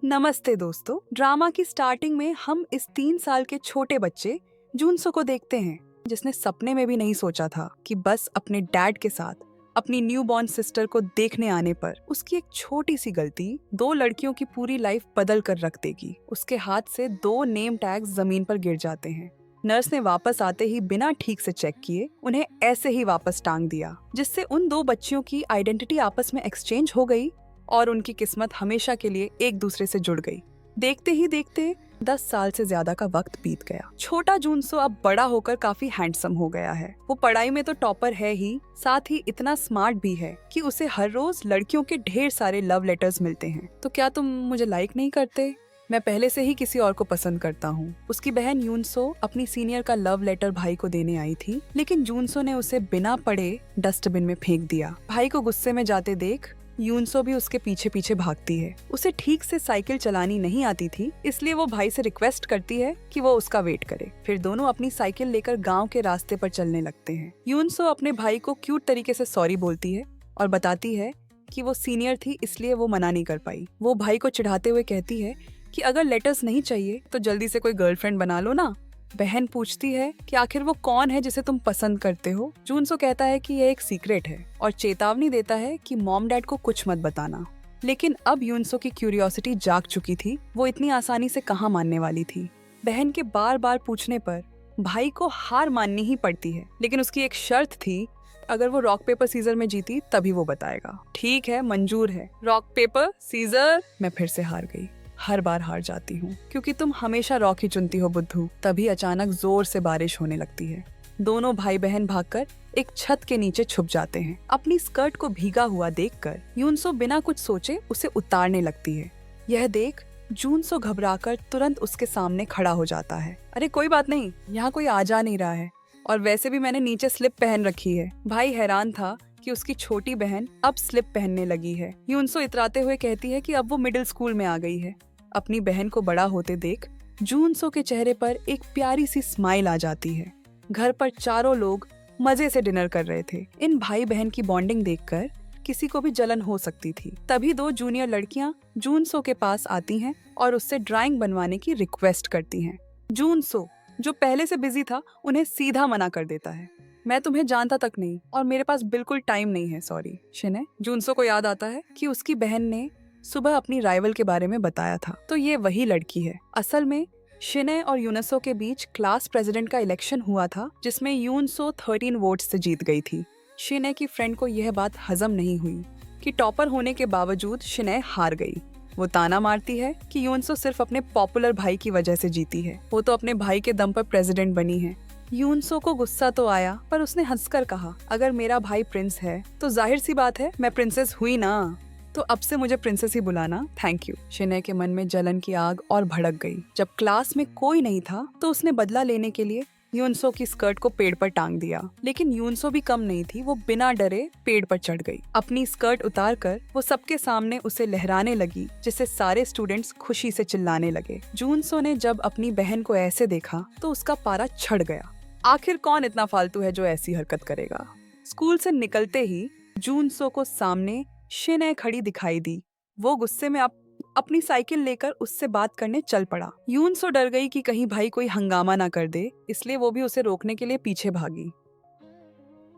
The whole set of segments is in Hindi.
नमस्ते दोस्तों। ड्रामा की स्टार्टिंग में हम इस 3 साल के छोटे बच्चे जूनसो को देखते हैं, जिसने सपने में भी नहीं सोचा था कि बस अपने डैड के साथ अपनी न्यू बॉर्न सिस्टर को देखने आने पर उसकी एक छोटी सी गलती 2 लड़कियों की पूरी लाइफ बदल कर रख देगी। उसके हाथ से 2 नेम टैग्स जमीन पर गिर जाते हैं। नर्स ने वापस आते ही बिना ठीक से चेक किए उन्हें ऐसे ही वापस टांग दिया, जिससे उन 2 बच्चियों की आइडेंटिटी आपस में एक्सचेंज हो गई और उनकी किस्मत हमेशा के लिए एक दूसरे से जुड़ गई। देखते ही देखते 10 साल से ज्यादा का वक्त बीत गया। छोटा जूनसो अब बड़ा होकर काफी हैंडसम हो गया है। वो पढ़ाई में तो टॉपर है ही, साथ ही इतना स्मार्ट भी है कि उसे हर रोज लड़कियों के ढेर सारे लव लेटर्स मिलते हैं। तो क्या तुम मुझे लाइक नहीं करते? मैं पहले से ही किसी और को पसंद करता हूँ। उसकी बहन यूनसो अपनी सीनियर का लव लेटर भाई को देने आई थी, लेकिन जूनसो ने उसे बिना पढ़े डस्टबिन में फेंक दिया। भाई को गुस्से में जाते देख यूनसो भी उसके पीछे पीछे भागती है। उसे ठीक से साइकिल चलानी नहीं आती थी, इसलिए वो भाई से रिक्वेस्ट करती है कि वो उसका वेट करे। फिर दोनों अपनी साइकिल लेकर गांव के रास्ते पर चलने लगते हैं। यूनसो अपने भाई को क्यूट तरीके से सॉरी बोलती है और बताती है कि वो सीनियर थी इसलिए वो मना नहीं कर पाई। वो भाई को चिढ़ाते हुए कहती है कि अगर लेटर्स नहीं चाहिए तो जल्दी से कोई गर्लफ्रेंड बना लो ना। बहन पूछती है कि आखिर वो कौन है जिसे तुम पसंद करते हो। जूनसो कहता है कि यह एक सीक्रेट है और चेतावनी देता है कि मॉम डैड को कुछ मत बताना। लेकिन अब यूनसो की क्यूरियोसिटी जाग चुकी थी। वो इतनी आसानी से कहाँ मानने वाली थी। बहन के बार बार पूछने पर भाई को हार माननी ही पड़ती है, लेकिन उसकी एक शर्त थी, अगर वो रॉक पेपर सीजर में जीती तभी वो बताएगा। ठीक है, मंजूर है। Rock paper scissor. मैं फिर से हार गई। हर बार हार जाती हूँ क्योंकि तुम हमेशा रॉक ही चुनती हो बुद्धू। तभी अचानक जोर से बारिश होने लगती है। दोनों भाई बहन भागकर एक छत के नीचे छुप जाते हैं। अपनी स्कर्ट को भीगा हुआ देखकर यूनसो बिना कुछ सोचे उसे उतारने लगती है। यह देख जूनसो घबराकर तुरंत उसके सामने खड़ा हो जाता है। अरे कोई बात नहीं, यहाँ कोई आ जा नहीं रहा है और वैसे भी मैंने नीचे स्लिप पहन रखी है। भाई हैरान था कि उसकी छोटी बहन अब स्लिप पहनने लगी है। यूनसो इतराते हुए कहती है कि अब वो मिडिल स्कूल में आ गई है। अपनी बहन को बड़ा होते देख जूनसो के चेहरे पर एक प्यारी सी स्माइल आ जाती है। घर पर चारों लोग मजे से डिनर कर रहे थे। इन भाई बहन की बॉन्डिंग देखकर किसी को भी जलन हो सकती थी। तभी 2 जूनियर लड़कियां जूनसो के पास आती हैं और उससे ड्राइंग बनवाने की रिक्वेस्ट करती हैं। जूनसो, जो पहले से बिजी था, उन्हें सीधा मना कर देता है। मैं तुम्हें जानता तक नहीं और मेरे पास बिल्कुल टाइम नहीं है, सॉरी। शिने, जूनसो को याद आता है कि उसकी बहन ने सुबह अपनी राइवल के बारे में बताया था, तो ये वही लड़की है। असल में शिने और यूनसो के बीच क्लास प्रेसिडेंट का इलेक्शन हुआ था, जिसमें यूनसो 13 वोट्स से जीत गई थी। शिने की फ्रेंड को यह बात हजम नहीं हुई कि टॉपर होने के बावजूद शिने हार गई। वो ताना मारती है कि यूनसो सिर्फ अपने पॉपुलर भाई की वजह से जीती है। वो तो अपने भाई के दम पर प्रेसिडेंट बनी है। यूनसो को गुस्सा तो आया, पर उसने हंसकर कहा, अगर मेरा भाई प्रिंस है तो जाहिर सी बात है मैं प्रिंसेस हुई ना, तो अब से मुझे प्रिंसेस ही बुलाना, थैंक यू। शिने के मन में जलन की आग और भड़क गई। जब क्लास में कोई नहीं था तो उसने बदला लेने के लिए यूनसो की स्कर्ट को पेड़ पर टांग दिया। लेकिन यूनसो भी कम नहीं थी। वो बिना डरे पेड़ पर चढ़ गई। अपनी स्कर्ट उतारकर वो सबके सामने उसे लहराने लगी, जिससे सारे स्टूडेंट्स खुशी से चिल्लाने लगे। जूनसो ने जब अपनी बहन को ऐसे देखा तो उसका पारा चढ़ गया। आखिर कौन इतना फालतू है जो ऐसी हरकत करेगा। स्कूल से निकलते ही जूनसो को सामने शिने खड़ी दिखाई दी। वो गुस्से में अपनी साइकिल लेकर उससे बात करने चल पड़ा। यूनसो डर गई कि कहीं भाई कोई हंगामा ना कर दे, इसलिए वो भी उसे रोकने के लिए पीछे भागी।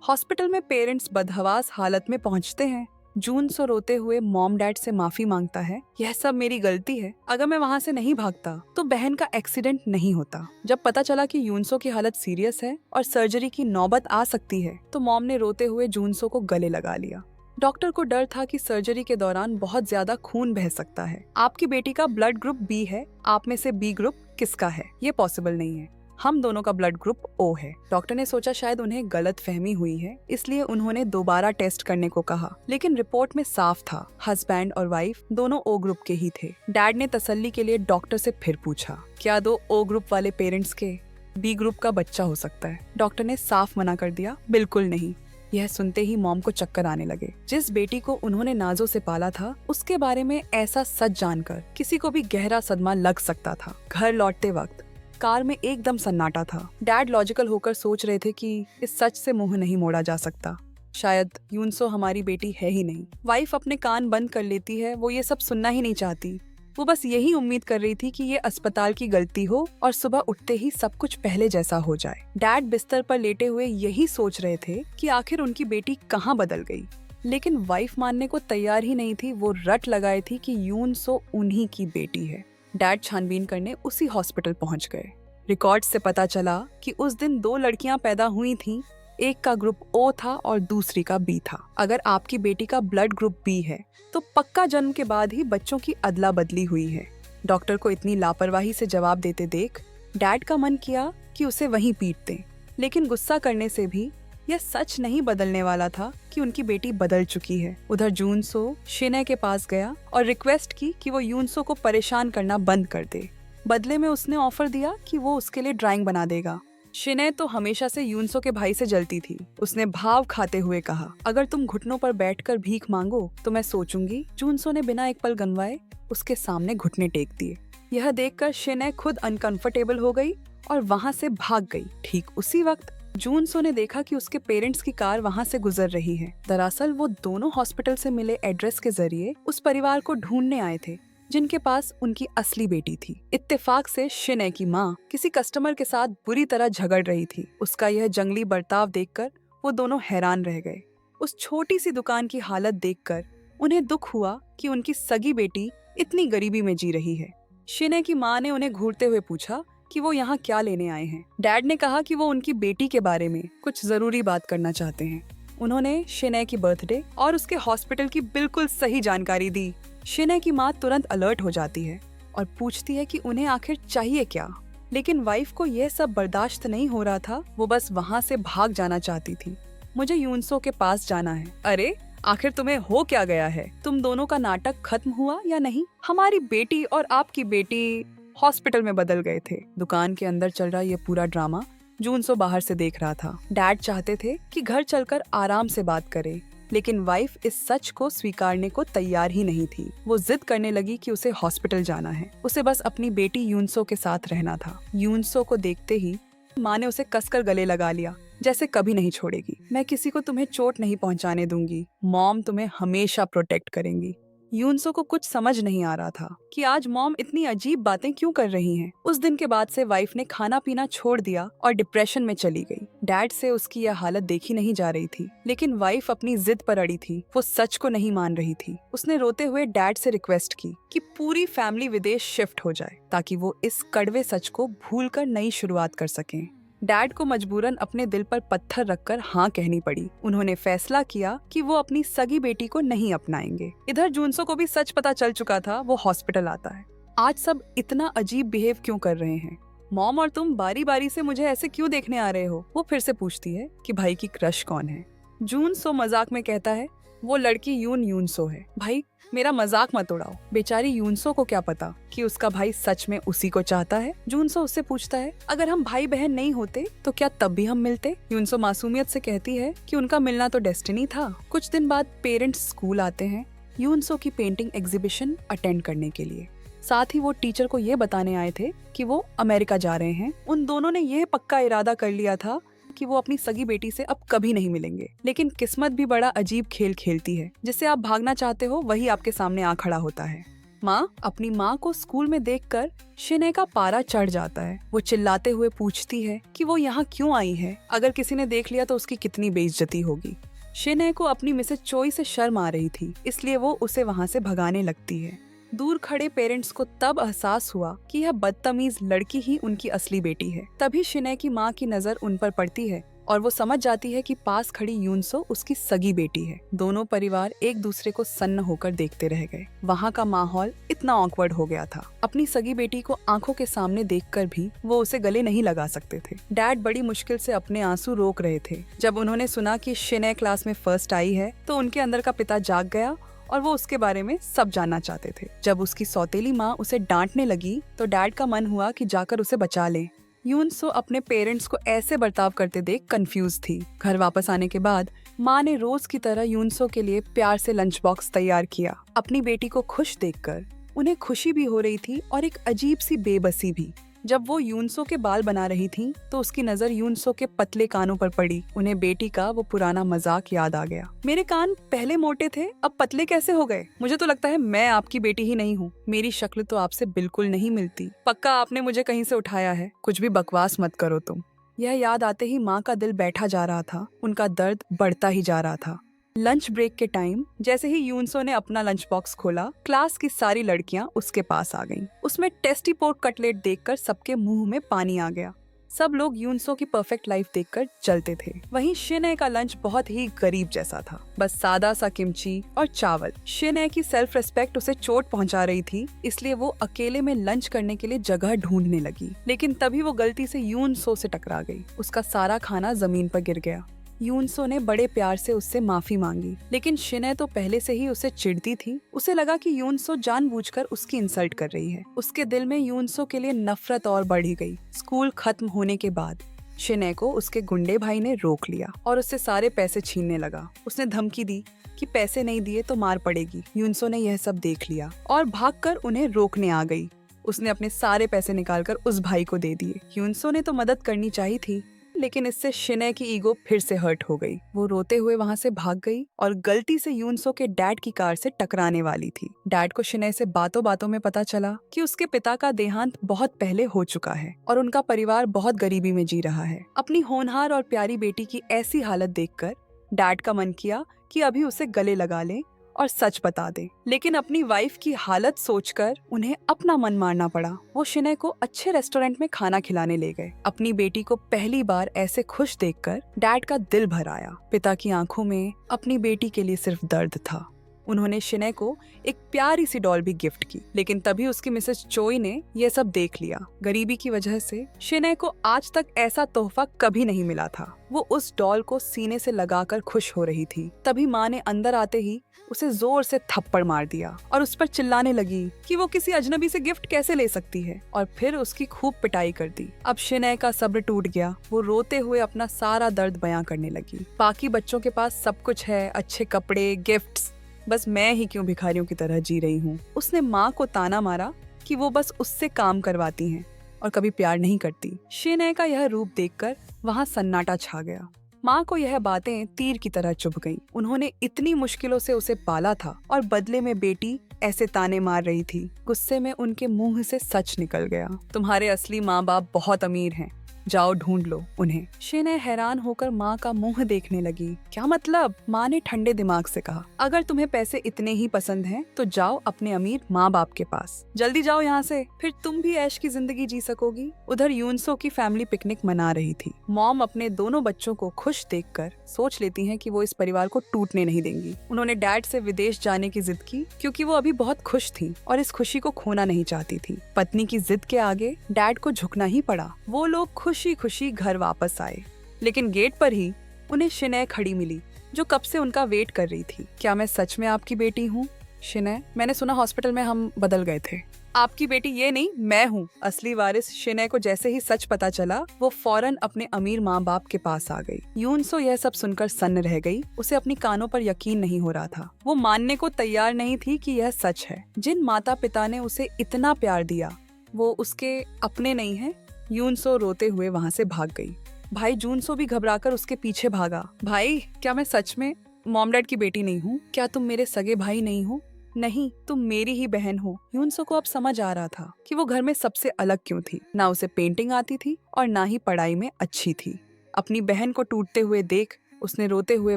हॉस्पिटल में पेरेंट्स बदहवास हालत में पहुंचते हैं। जूनसो रोते हुए मॉम डैड से माफी मांगता है। यह सब मेरी गलती है, अगर मैं वहाँ से नहीं भागता तो बहन का एक्सीडेंट नहीं होता। जब पता चला कि यूनसो की हालत सीरियस है और सर्जरी की नौबत आ सकती है तो मॉम ने रोते हुए जूनसो को गले लगा लिया। डॉक्टर को डर था कि सर्जरी के दौरान बहुत ज्यादा खून बह सकता है। आपकी बेटी का ब्लड ग्रुप बी है, आप में से बी ग्रुप किसका है? ये पॉसिबल नहीं है। हम दोनों का ब्लड ग्रुप ओ है। डॉक्टर ने सोचा शायद उन्हें गलत फहमी हुई है, इसलिए उन्होंने दोबारा टेस्ट करने को कहा। लेकिन रिपोर्ट में साफ था, हस्बैंड और वाइफ दोनों ओ ग्रुप के ही थे। डैड ने तसल्ली के लिए डॉक्टर से फिर पूछा, क्या 2 ओ ग्रुप वाले पेरेंट्स के बी ग्रुप का बच्चा हो सकता है? डॉक्टर ने साफ मना कर दिया, बिल्कुल नहीं। यह सुनते ही मॉम को चक्कर आने लगे। जिस बेटी को उन्होंने नाजों से पाला था, उसके बारे में ऐसा सच जानकर किसी को भी गहरा सदमा लग सकता था। घर लौटते वक्त कार में एकदम सन्नाटा था। डैड लॉजिकल होकर सोच रहे थे कि इस सच से मुंह नहीं मोड़ा जा सकता। शायद यूनसो हमारी बेटी है ही नहीं। वाइफ अपने कान बंद कर लेती है, वो ये सब सुनना ही नहीं चाहती। वो बस यही उम्मीद कर रही थी कि ये अस्पताल की गलती हो और सुबह उठते ही सब कुछ पहले जैसा हो जाए। डैड बिस्तर पर लेटे हुए यही सोच रहे थे कि आखिर उनकी बेटी कहाँ बदल गई, लेकिन वाइफ मानने को तैयार ही नहीं थी। वो रट लगाई थी कि यून सो उन्हीं की बेटी है। डैड छानबीन करने उसी हॉस्पिटल पहुंच गए। रिकॉर्ड से पता चला कि उस दिन 2 लड़कियां पैदा हुई थीं। एक का ग्रुप ओ था और दूसरी का बी था। अगर आपकी बेटी का ब्लड ग्रुप बी है तो पक्का जन्म के बाद ही बच्चों की अदला बदली हुई है। डॉक्टर को इतनी लापरवाही से जवाब देते देख डैड का मन किया कि उसे वहीं पीट दें, लेकिन गुस्सा करने से भी यह सच नहीं बदलने वाला था कि उनकी बेटी बदल चुकी है। उधर जूनसो शिने के पास गया और रिक्वेस्ट की कि वो यूनसो को परेशान करना बंद कर दे। बदले में उसने ऑफर दिया कि वो उसके लिए ड्राइंग बना देगा। शिने तो हमेशा से यूनसो के भाई से जलती थी। उसने भाव खाते हुए कहा, अगर तुम घुटनों पर बैठकर भीख मांगो तो मैं सोचूंगी। जूनसो ने बिना एक पल गंवाए उसके सामने घुटने टेक दिए। यह देखकर शिने खुद अनकंफर्टेबल हो गई और वहाँ से भाग गई। ठीक उसी वक्त जूनसो ने देखा कि उसके पेरेंट्स की कार वहाँ से गुजर रही है। दरअसल वो दोनों हॉस्पिटल से मिले एड्रेस के जरिए उस परिवार को ढूंढने आए थे जिनके पास उनकी असली बेटी थी। इत्तेफाक से शिने की माँ किसी कस्टमर के साथ बुरी तरह झगड़ रही थी। उसका यह जंगली बर्ताव देखकर वो दोनों हैरान रह गए। उस छोटी सी दुकान की हालत देखकर उन्हें दुख हुआ कि उनकी सगी बेटी इतनी गरीबी में जी रही है। शिने की माँ ने उन्हें घूरते हुए पूछा कि वो यहाँ क्या लेने आए हैं। डैड ने कहा कि वो उनकी बेटी के बारे में कुछ जरूरी बात करना चाहते हैं। उन्होंने शिने की बर्थडे और उसके हॉस्पिटल की बिल्कुल सही जानकारी दी। शिने की माँ तुरंत अलर्ट हो जाती है और पूछती है कि उन्हें आखिर चाहिए क्या, लेकिन वाइफ को यह सब बर्दाश्त नहीं हो रहा था। वो बस वहाँ से भाग जाना चाहती थी। मुझे यूनसो के पास जाना है। अरे आखिर तुम्हें हो क्या गया है? तुम दोनों का नाटक खत्म हुआ या नहीं? हमारी बेटी और आपकी बेटी हॉस्पिटल में बदल गए थे। दुकान के अंदर चल रहा ये पूरा ड्रामा जूनसो बाहर से देख रहा था। डैड चाहते थे कि घर चलकर आराम से बात करे, लेकिन वाइफ इस सच को स्वीकारने को तैयार ही नहीं थी। वो जिद करने लगी कि उसे हॉस्पिटल जाना है। उसे बस अपनी बेटी यूनसो के साथ रहना था। यूनसो को देखते ही माँ ने उसे कसकर गले लगा लिया, जैसे कभी नहीं छोड़ेगी। मैं किसी को तुम्हें चोट नहीं पहुँचाने दूंगी। मॉम तुम्हें हमेशा प्रोटेक्ट करेंगी। यूनसो को कुछ समझ नहीं आ रहा था कि आज मॉम इतनी अजीब बातें क्यों कर रही हैं। उस दिन के बाद से वाइफ ने खाना पीना छोड़ दिया और डिप्रेशन में चली गई। डैड से उसकी यह हालत देखी नहीं जा रही थी, लेकिन वाइफ अपनी जिद पर अड़ी थी। वो सच को नहीं मान रही थी। उसने रोते हुए डैड से रिक्वेस्ट की कि पूरी फैमिली विदेश शिफ्ट हो जाए ताकि वो इस कड़वे सच को भूलकर नई शुरुआत कर सकें। डैड को मजबूरन अपने दिल पर पत्थर रखकर हाँ कहनी पड़ी। उन्होंने फैसला किया कि वो अपनी सगी बेटी को नहीं अपनाएंगे। इधर जूनसो को भी सच पता चल चुका था। वो हॉस्पिटल आता है। आज सब इतना अजीब बिहेव क्यों कर रहे हैं? मॉम और तुम बारी बारी से मुझे ऐसे क्यों देखने आ रहे हो? वो फिर से पूछती है कि भाई की क्रश कौन है। जूनसो मजाक में कहता है, वो लड़की यूनसो है। भाई मेरा मजाक मत उड़ाओ। बेचारी यूनसो को क्या पता कि उसका भाई सच में उसी को चाहता है। जूनसो उससे पूछता है, अगर हम भाई बहन नहीं होते तो क्या तब भी हम मिलते? यूनसो मासूमियत से कहती है कि उनका मिलना तो डेस्टिनी था। कुछ दिन बाद पेरेंट्स स्कूल आते हैं यूनसो की पेंटिंग एग्जीबिशन अटेंड करने के लिए। साथ ही वो टीचर को ये बताने आए थे कि वो अमेरिका जा रहे हैं। उन दोनों ने यह पक्का इरादा कर लिया था कि वो अपनी सगी बेटी से अब कभी नहीं मिलेंगे। लेकिन किस्मत भी बड़ा अजीब खेल खेलती है। जिससे आप भागना चाहते हो वही आपके सामने आ खड़ा होता है। माँ अपनी माँ को स्कूल में देखकर शिने का पारा चढ़ जाता है। वो चिल्लाते हुए पूछती है कि वो यहाँ क्यों आई है। अगर किसी ने देख लिया तो उसकी कितनी बेइज्जती होगी। शिने को अपनी मिसेज चोई से शर्म आ रही थी, इसलिए वो उसे वहाँ से भगाने लगती है। दूर खड़े पेरेंट्स को तब एहसास हुआ कि यह बदतमीज लड़की ही उनकी असली बेटी है। तभी शिने की माँ की नजर उन पर पड़ती है और वो समझ जाती है कि पास खड़ी यूनसो उसकी सगी बेटी है। दोनों परिवार एक दूसरे को सन्न होकर देखते रह गए। वहाँ का माहौल इतना ऑकवर्ड हो गया था। अपनी सगी बेटी को आंखों के सामने देखकर भी वो उसे गले नहीं लगा सकते थे। डैड बड़ी मुश्किल से अपने आंसू रोक रहे थे। जब उन्होंने सुना कि शिने क्लास में फर्स्ट आई है तो उनके अंदर का पिता जाग गया और वो उसके बारे में सब जानना चाहते थे। जब उसकी सौतेली माँ उसे डांटने लगी तो डैड का मन हुआ कि जाकर उसे बचा ले। यूनसो अपने पेरेंट्स को ऐसे बर्ताव करते देख कंफ्यूज थी। घर वापस आने के बाद माँ ने रोज की तरह यूनसो के लिए प्यार से लंच बॉक्स तैयार किया। अपनी बेटी को खुश देखकर उन्हें खुशी भी हो रही थी और एक अजीब सी बेबसी भी। जब वो यूनसो के बाल बना रही थी तो उसकी नजर यूनसो के पतले कानों पर पड़ी। उन्हें बेटी का वो पुराना मजाक याद आ गया। मेरे कान पहले मोटे थे, अब पतले कैसे हो गए? मुझे तो लगता है मैं आपकी बेटी ही नहीं हूँ। मेरी शक्ल तो आपसे बिल्कुल नहीं मिलती। पक्का आपने मुझे कहीं से उठाया है। कुछ भी बकवास मत करो तुम। यह याद आते ही माँ का दिल बैठा जा रहा था। उनका दर्द बढ़ता ही जा रहा था। लंच ब्रेक के टाइम जैसे ही यूनसो ने अपना लंच बॉक्स खोला, क्लास की सारी लड़कियां उसके पास आ गईं। उसमें टेस्टी पोर्क कटलेट देखकर सबके मुंह में पानी आ गया। सब लोग यूनसो की परफेक्ट लाइफ देखकर जलते थे। वहीं शिनए का लंच बहुत ही गरीब जैसा था, बस सादा सा किमची और चावल। शिनए की सेल्फ रिस्पेक्ट उसे चोट पहुंचा रही थी, इसलिए वो अकेले में लंच करने के लिए जगह ढूंढने लगी। लेकिन तभी वो गलती से यूनसो से टकरा गई। उसका सारा खाना जमीन पर गिर गया। यूनसो ने बड़े प्यार से उससे माफी मांगी, लेकिन शिनए तो पहले से ही उसे चिढ़ती थी। उसे लगा कि यूनसो जानबूझकर उसकी इंसल्ट कर रही है। उसके दिल में यूनसो के लिए नफरत और बढ़ी गई। स्कूल खत्म होने के बाद शिनए को उसके गुंडे भाई ने रोक लिया और उससे सारे पैसे छीनने लगा। उसने धमकी दी कि पैसे नहीं दिए तो मार पड़ेगी। यूनसो ने यह सब देख लिया और भागकर उन्हें रोकने आ गई। उसने अपने सारे पैसे निकालकर उस भाई को दे दिए। यूनसो ने तो मदद करनी चाहिए थी, लेकिन इससे शिनए की ईगो फिर से हर्ट हो गई। वो रोते हुए वहाँ से भाग गई और गलती से यूनसो के डैड की कार से टकराने वाली थी। डैड को शिनए से बातों बातों में पता चला कि उसके पिता का देहांत बहुत पहले हो चुका है और उनका परिवार बहुत गरीबी में जी रहा है। अपनी होनहार और प्यारी बेटी की ऐसी हालत देखकर डैड का मन किया कि अभी उसे गले लगा ले और सच बता दे, लेकिन अपनी वाइफ की हालत सोचकर उन्हें अपना मन मारना पड़ा। वो शिनए को अच्छे रेस्टोरेंट में खाना खिलाने ले गए। अपनी बेटी को पहली बार ऐसे खुश देखकर डैड का दिल भर आया। पिता की आंखों में अपनी बेटी के लिए सिर्फ दर्द था। उन्होंने शिनए को एक प्यारी सी डॉल भी गिफ्ट की, लेकिन तभी उसकी मिसेस चोई ने यह सब देख लिया। गरीबी की वजह से शिनए को आज तक ऐसा तोहफा कभी नहीं मिला था। वो उस डॉल को सीने से लगाकर खुश हो रही थी। तभी माँ ने अंदर आते ही उसे जोर से थप्पड़ मार दिया और उस पर चिल्लाने लगी कि वो किसी अजनबी से गिफ्ट कैसे ले सकती है, और फिर उसकी खूब पिटाई कर दी। अब शिनए का सब्र टूट गया। वो रोते हुए अपना सारा दर्द बयां करने लगी। बाकी बच्चों के पास सब कुछ है, अच्छे कपड़े, गिफ्ट्स, बस मैं ही क्यों भिखारियों की तरह जी रही हूँ। उसने माँ को ताना मारा कि वो बस उससे काम करवाती हैं और कभी प्यार नहीं करती। शिनए का यह रूप देखकर वहाँ सन्नाटा छा गया। माँ को यह बातें तीर की तरह चुभ गईं। उन्होंने इतनी मुश्किलों से उसे पाला था और बदले में बेटी ऐसे ताने मार रही थी। गुस्से में उनके मुंह से सच निकल गया, तुम्हारे असली माँ बाप बहुत अमीर हैं, जाओ ढूंढ लो उन्हें। शिनए हैरान होकर माँ का मुंह देखने लगी। क्या मतलब? माँ ने ठंडे दिमाग से कहा, अगर तुम्हें पैसे इतने ही पसंद हैं तो जाओ अपने अमीर माँ बाप के पास, जल्दी जाओ यहाँ से, फिर तुम भी ऐश की जिंदगी जी सकोगी। उधर यूनसो की फैमिली पिकनिक मना रही थी। मॉम अपने दोनों बच्चों को खुश देखकर सोच लेती हैं कि वो इस परिवार को टूटने नहीं देंगी। उन्होंने डैड से विदेश जाने की जिद की क्योंकि वो अभी बहुत खुश थी और इस खुशी को खोना नहीं चाहती थी। पत्नी की जिद के आगे डैड को झुकना ही पड़ा। वो लोग खुशी खुशी घर वापस आए, लेकिन गेट पर ही उन्हें शिनए खड़ी मिली जो कब से उनका वेट कर रही थी। क्या मैं सच में आपकी बेटी हूँ? शिनए, मैंने सुना हॉस्पिटल में हम बदल गए थे। आपकी बेटी ये नहीं, मैं हूँ असली वारिस। शिनए को जैसे ही सच पता चला वो फौरन अपने अमीर माँ बाप के पास आ गई। यूनसो यह सब सुनकर सन्न रह गई। उसे अपनी कानों पर यकीन नहीं हो रहा था। वो मानने को तैयार नहीं थी कि यह सच है। जिन माता पिता ने उसे इतना प्यार दिया वो उसके अपने नहीं है। यूनसो रोते हुए वहाँ से भाग गई। भाई जूनसो भी घबराकर उसके पीछे भागा। भाई, क्या मैं सच में मॉम डैड की बेटी नहीं हूँ? क्या तुम मेरे सगे भाई नहीं हो? नहीं, तुम मेरी ही बहन हो। यूनसो को अब समझ आ रहा था कि वो घर में सबसे अलग क्यों थी। ना उसे पेंटिंग आती थी और ना ही पढ़ाई में अच्छी थी। अपनी बहन को टूटते हुए देख उसने रोते हुए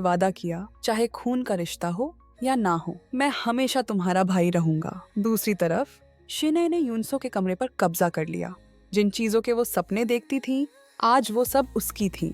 वादा किया, चाहे खून का रिश्ता हो या ना हो, मैं हमेशा तुम्हारा भाई रहूंगा। दूसरी तरफ शिनए ने यूनसो के कमरे पर कब्जा कर लिया। जिन चीजों के वो सपने देखती थी आज वो सब उसकी थी।